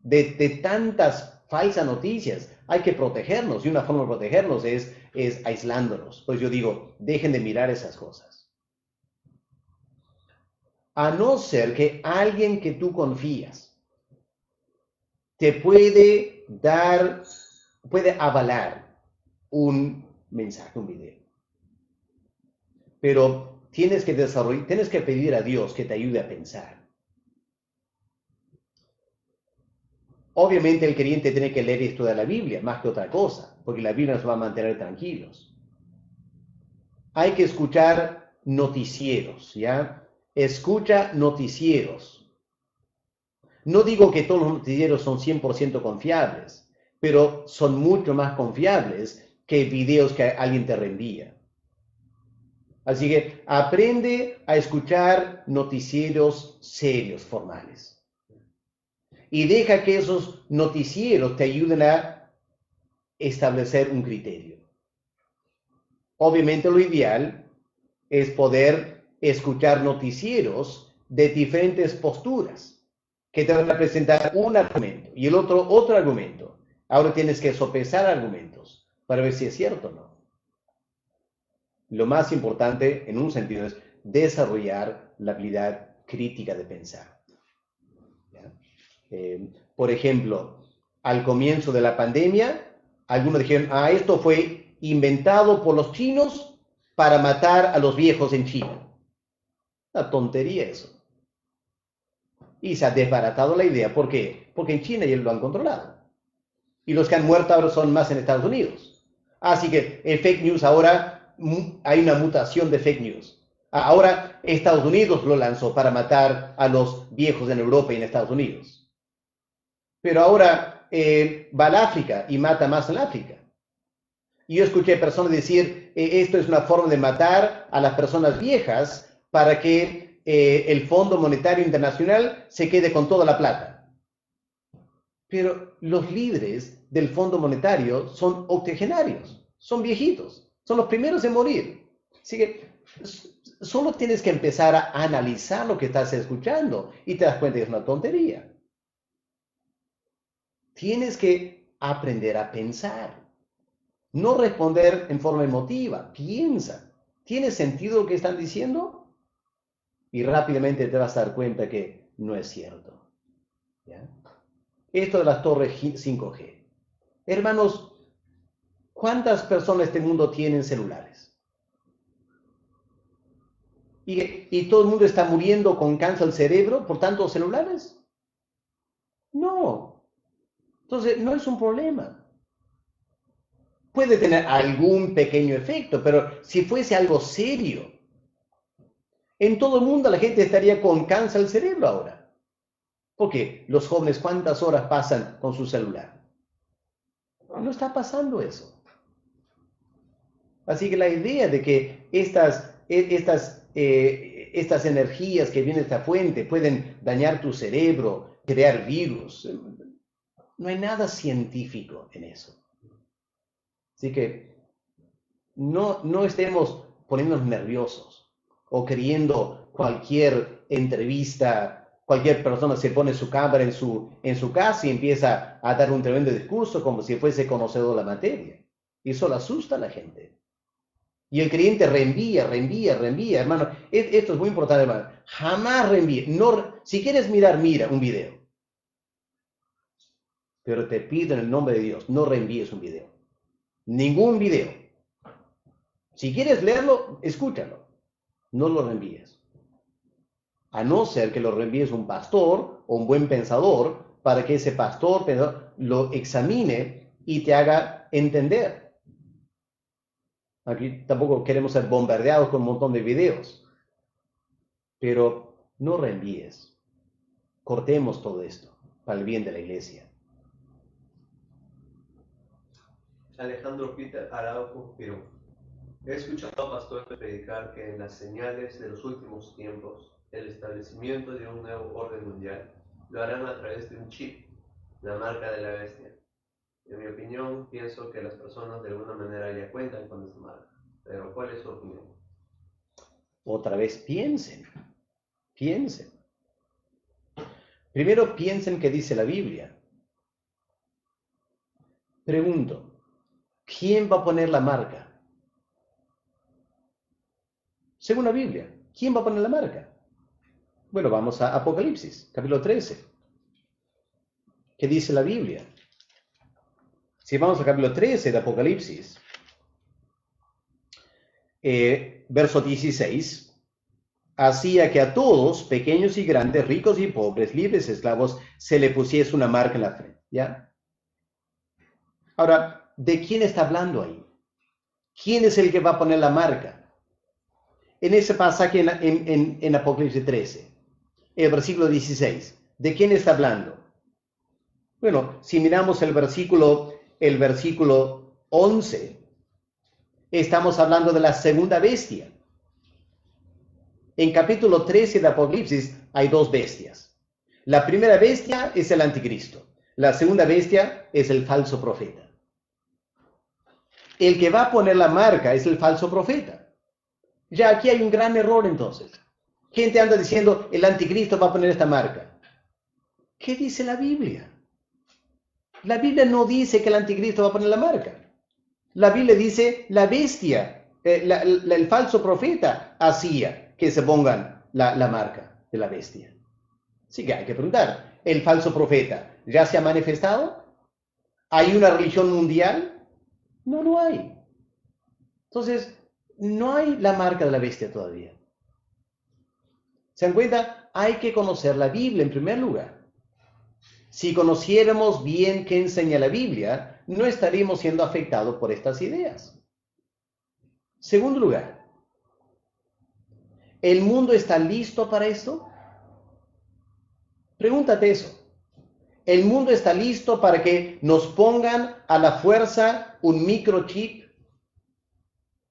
De tantas falsas noticias, hay que protegernos, y una forma de protegernos es aislándonos. Pues yo digo, dejen de mirar esas cosas. A no ser que alguien que tú confías te puede avalar un mensaje, un video. Pero tienes que pedir a Dios que te ayude a pensar. Obviamente el creyente tiene que leer y estudiar la Biblia, más que otra cosa, porque la Biblia nos va a mantener tranquilos. Hay que escuchar noticieros, ¿ya? Escucha noticieros. No digo que todos los noticieros son 100% confiables, pero son mucho más confiables que videos que alguien te reenvía. Así que aprende a escuchar noticieros serios, formales. Y deja que esos noticieros te ayuden a establecer un criterio. Obviamente lo ideal es poder escuchar noticieros de diferentes posturas que te van a presentar un argumento y el otro argumento. Ahora tienes que sopesar argumentos para ver si es cierto o no. Lo más importante en un sentido es desarrollar la habilidad crítica de pensar. Por ejemplo, al comienzo de la pandemia, algunos dijeron, esto fue inventado por los chinos para matar a los viejos en China. Una tontería eso. Y se ha desbaratado la idea. ¿Por qué? Porque en China ya lo han controlado. Y los que han muerto ahora son más en Estados Unidos. Así que el fake news ahora, hay una mutación de fake news. Ahora Estados Unidos lo lanzó para matar a los viejos en Europa y en Estados Unidos. Pero ahora va al África y mata más en África. Y yo escuché personas decir, esto es una forma de matar a las personas viejas para que el Fondo Monetario Internacional se quede con toda la plata. Pero los líderes del Fondo Monetario son octogenarios, son viejitos, son los primeros en morir. Así que solo tienes que empezar a analizar lo que estás escuchando y te das cuenta que es una tontería. Tienes que aprender a pensar. No responder en forma emotiva. Piensa. ¿Tiene sentido lo que están diciendo? Y rápidamente te vas a dar cuenta que no es cierto. ¿Ya? Esto de las torres 5G. Hermanos, ¿cuántas personas de este mundo tienen celulares? ¿Y todo el mundo está muriendo con cáncer al cerebro por tantos celulares? No. Entonces, no es un problema. Puede tener algún pequeño efecto, pero si fuese algo serio, en todo el mundo la gente estaría con cáncer al cerebro ahora. Porque los jóvenes, ¿cuántas horas pasan con su celular? No está pasando eso. Así que la idea de que estas energías que vienen de esta fuente pueden dañar tu cerebro, crear virus, no hay nada científico en eso. Así que no estemos poniéndonos nerviosos o queriendo cualquier entrevista, cualquier persona se pone su cámara en su casa y empieza a dar un tremendo discurso como si fuese conocedor de la materia. Y eso le asusta a la gente. Y el creyente reenvía, hermano. Esto es muy importante, hermano. Jamás reenvíe. No, si quieres mirar, mira un video. Pero te pido en el nombre de Dios, no reenvíes un video. Ningún video. Si quieres leerlo, escúchalo. No lo reenvíes. A no ser que lo reenvíes un pastor o un buen pensador para que ese pastor lo examine y te haga entender. Aquí tampoco queremos ser bombardeados con un montón de videos. Pero no reenvíes. Cortemos todo esto para el bien de la iglesia. Alejandro Peter Araujo Pirón. He escuchado a pastores predicar que en las señales de los últimos tiempos, el establecimiento de un nuevo orden mundial lo harán a través de un chip, la marca de la bestia. En mi opinión, pienso que las personas de alguna manera ya cuentan con esa marca. Pero, ¿cuál es su opinión? Otra vez piensen. Primero piensen qué dice la Biblia. Pregunto, ¿quién va a poner la marca? Según la Biblia, ¿quién va a poner la marca? Bueno, vamos a Apocalipsis, capítulo 13. ¿Qué dice la Biblia? Si vamos al capítulo 13 de Apocalipsis, verso 16, hacía que a todos, pequeños y grandes, ricos y pobres, libres y esclavos, se le pusiese una marca en la frente. ¿Ya? Ahora, ¿de quién está hablando ahí? ¿Quién es el que va a poner la marca? En ese pasaje en Apocalipsis 13, el versículo 16, ¿de quién está hablando? Bueno, si miramos el versículo 11, estamos hablando de la segunda bestia. En capítulo 13 de Apocalipsis hay dos bestias. La primera bestia es el anticristo. La segunda bestia es el falso profeta. El que va a poner la marca es el falso profeta. Ya aquí hay un gran error entonces. Gente anda diciendo, el anticristo va a poner esta marca. ¿Qué dice la Biblia? La Biblia no dice que el anticristo va a poner la marca. La Biblia dice, la bestia, el falso profeta hacía que se pongan la marca de la bestia. Así que hay que preguntar, ¿el falso profeta ya se ha manifestado? ¿Hay una religión mundial? No, no hay. Entonces, no hay la marca de la bestia todavía. ¿Se dan cuenta? Hay que conocer la Biblia en primer lugar. Si conociéramos bien qué enseña la Biblia, no estaríamos siendo afectados por estas ideas. Segundo lugar, ¿el mundo está listo para esto? Pregúntate eso. ¿El mundo está listo para que nos pongan a la fuerza un microchip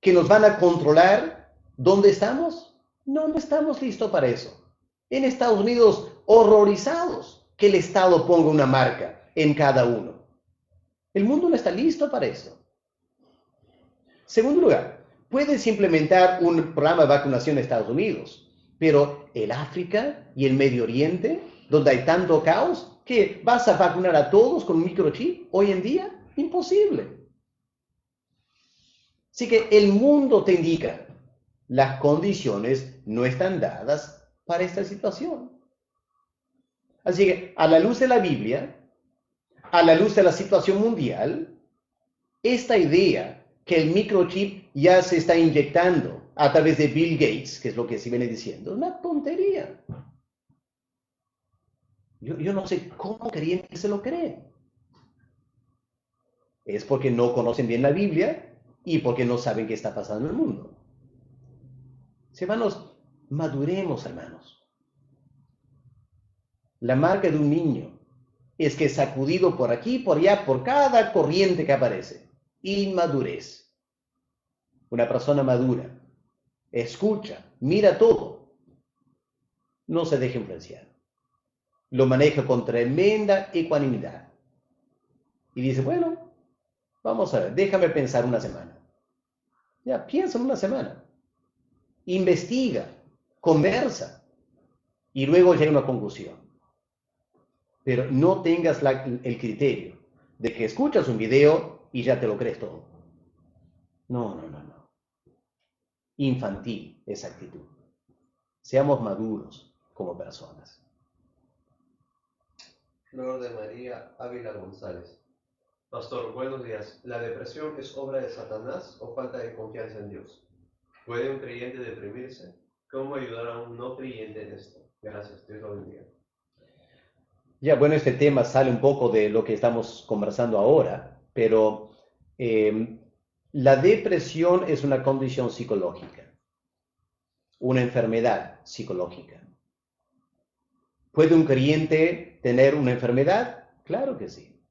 que nos van a controlar dónde estamos? No, no estamos listos para eso. En Estados Unidos, horrorizados que el Estado ponga una marca en cada uno. El mundo no está listo para eso. Segundo lugar, puedes implementar un programa de vacunación en Estados Unidos, pero el África y el Medio Oriente, donde hay tanto caos, ¿Qué? ¿Vas a vacunar a todos con un microchip hoy en día? Imposible. Así que el mundo te indica, las condiciones no están dadas para esta situación. Así que a la luz de la Biblia, a la luz de la situación mundial, esta idea que el microchip ya se está inyectando a través de Bill Gates, que es lo que se viene diciendo, es una tontería. Yo no sé cómo creyentes se lo creen. Es porque no conocen bien la Biblia y porque no saben qué está pasando en el mundo. Si, hermanos, maduremos, hermanos. La marca de un niño es que es sacudido por aquí y por allá por cada corriente que aparece. Inmadurez. Una persona madura escucha, mira todo, no se deja influenciar. Lo maneja con tremenda ecuanimidad. Y dice, bueno, vamos a ver, déjame pensar una semana. Ya, piensa en una semana. Investiga, conversa y luego llega a una conclusión. Pero no tengas el criterio de que escuchas un video y ya te lo crees todo. No, no, no, no. Infantil esa actitud. Seamos maduros como personas. Flor de María Ávila González. Pastor, buenos días. ¿La depresión es obra de Satanás o falta de confianza en Dios? ¿Puede un creyente deprimirse? ¿Cómo ayudar a un no creyente en esto? Gracias, Dios lo bendiga. Ya, bueno, este tema sale un poco de lo que estamos conversando ahora, pero la depresión es una condición psicológica, una enfermedad psicológica. ¿Puede un creyente tener una enfermedad? Claro que sí.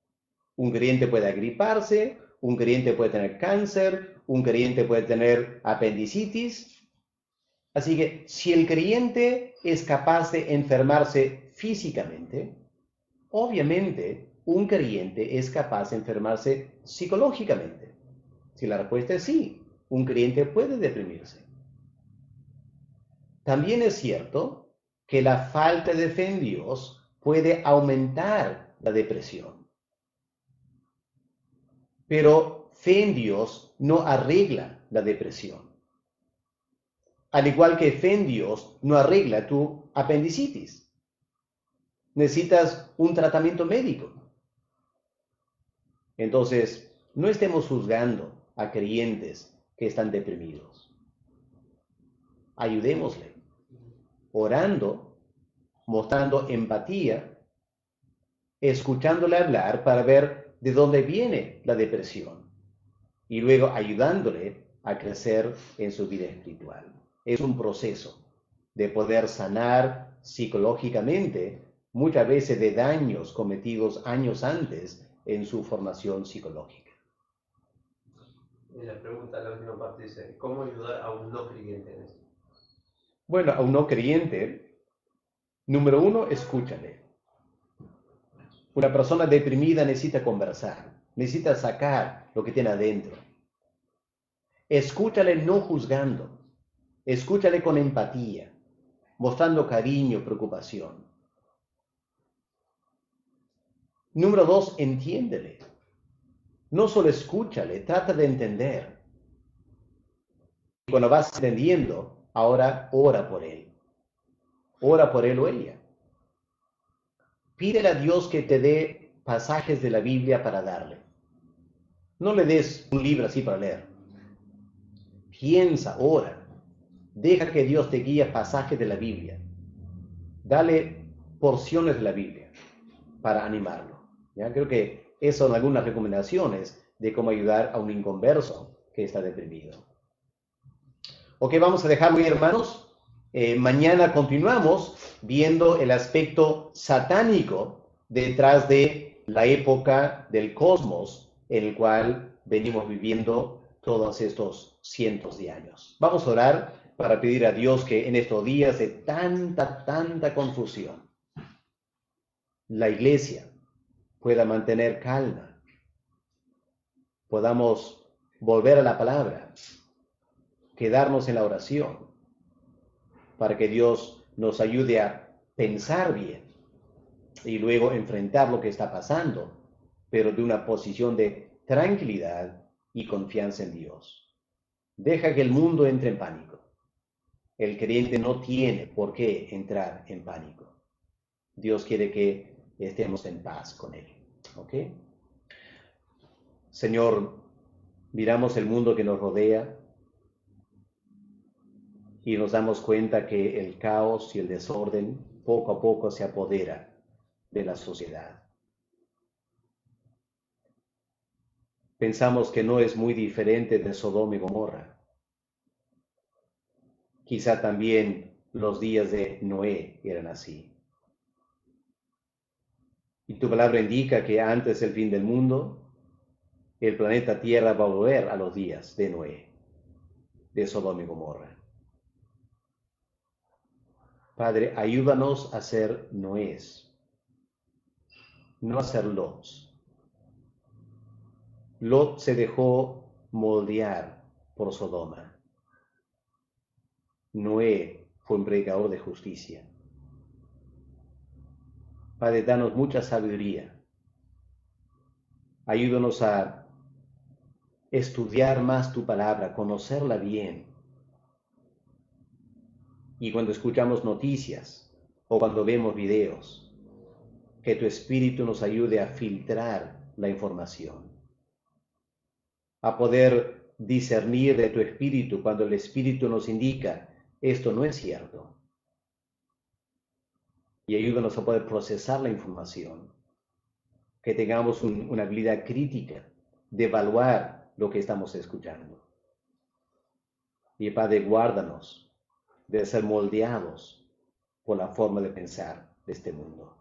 Un creyente puede agriparse, un creyente puede tener cáncer, un creyente puede tener apendicitis. Así que si el creyente es capaz de enfermarse físicamente, obviamente un creyente es capaz de enfermarse psicológicamente. Si la respuesta es sí, un creyente puede deprimirse. También es cierto que la falta de fe en Dios puede aumentar la depresión. Pero fe en Dios no arregla la depresión. Al igual que fe en Dios no arregla tu apendicitis. Necesitas un tratamiento médico. Entonces, no estemos juzgando a creyentes que están deprimidos. Ayudémosle, orando, mostrando empatía, escuchándole hablar para ver de dónde viene la depresión y luego ayudándole a crecer en su vida espiritual. Es un proceso de poder sanar psicológicamente muchas veces de daños cometidos años antes en su formación psicológica. Y la pregunta, la última parte dice, ¿cómo ayudar a un no creyente en esto? Bueno, a un no creyente, número uno, escúchale. Una persona deprimida necesita conversar, necesita sacar lo que tiene adentro. Escúchale no juzgando, escúchale con empatía, mostrando cariño, preocupación. Número dos, entiéndele. No solo escúchale, trata de entender. Cuando vas entendiendo, ahora ora por él. Ora por él o ella. Pídele a Dios que te dé pasajes de la Biblia para darle. No le des un libro así para leer. Piensa, ora. Deja que Dios te guíe pasajes de la Biblia. Dale porciones de la Biblia para animarlo. ¿Ya? Creo que esas son algunas recomendaciones de cómo ayudar a un inconverso que está deprimido. Ok, vamos a dejarlo ahí, hermanos. Mañana continuamos viendo el aspecto satánico detrás de la época del cosmos en el cual venimos viviendo todos estos cientos de años. Vamos a orar para pedir a Dios que en estos días de tanta confusión, la iglesia pueda mantener calma, podamos volver a la palabra, quedarnos en la oración, para que Dios nos ayude a pensar bien, y luego enfrentar lo que está pasando, pero de una posición de tranquilidad y confianza en Dios. Deja que el mundo entre en pánico. El creyente no tiene por qué entrar en pánico. Dios quiere que estemos en paz con Él. ¿Ok? Señor, miramos el mundo que nos rodea y nos damos cuenta que el caos y el desorden poco a poco se apodera de la sociedad. Pensamos que no es muy diferente de Sodoma y Gomorra. Quizá también los días de Noé eran así. Y tu palabra indica que antes del fin del mundo, el planeta Tierra va a volver a los días de Noé, de Sodoma y Gomorra. Padre, ayúdanos a ser Noés, no a ser Lots. Lot se dejó moldear por Sodoma. Noé fue un predicador de justicia. Padre, danos mucha sabiduría. Ayúdanos a estudiar más tu palabra, conocerla bien. Y cuando escuchamos noticias o cuando vemos videos, que tu Espíritu nos ayude a filtrar la información, a poder discernir de tu Espíritu cuando el Espíritu nos indica esto no es cierto. Y ayúdanos a poder procesar la información, que tengamos una habilidad crítica de evaluar lo que estamos escuchando. Y Padre, guárdanos de ser moldeados por la forma de pensar de este mundo.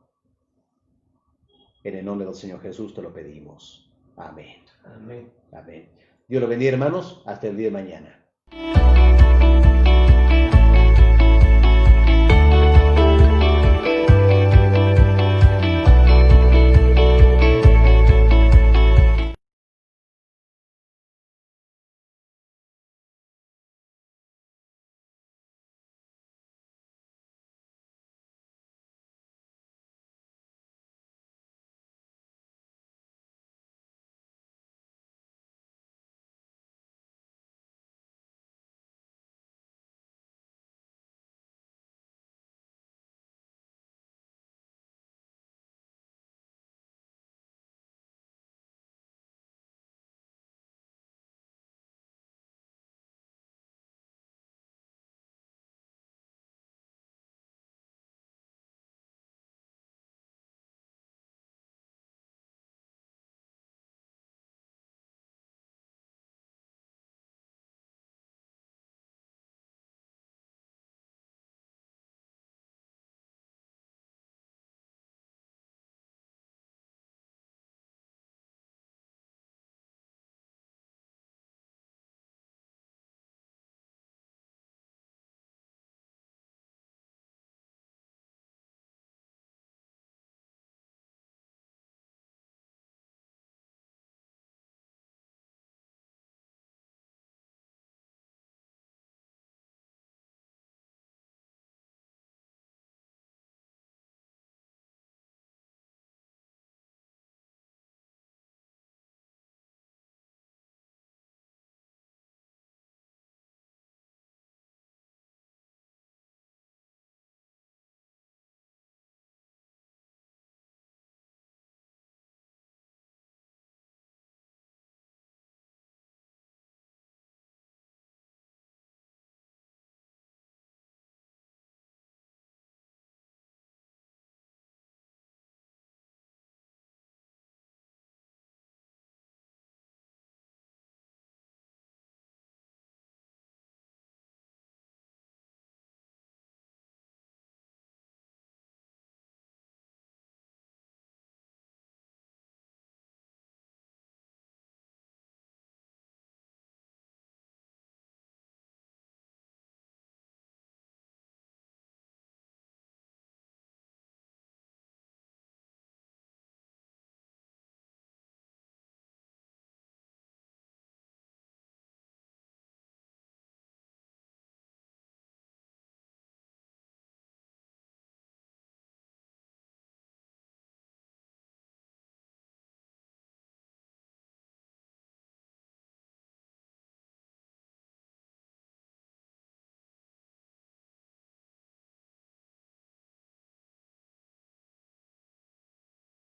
En el nombre del Señor Jesús te lo pedimos. Amén. Amén. Amén. Dios lo bendiga, hermanos. Hasta el día de mañana.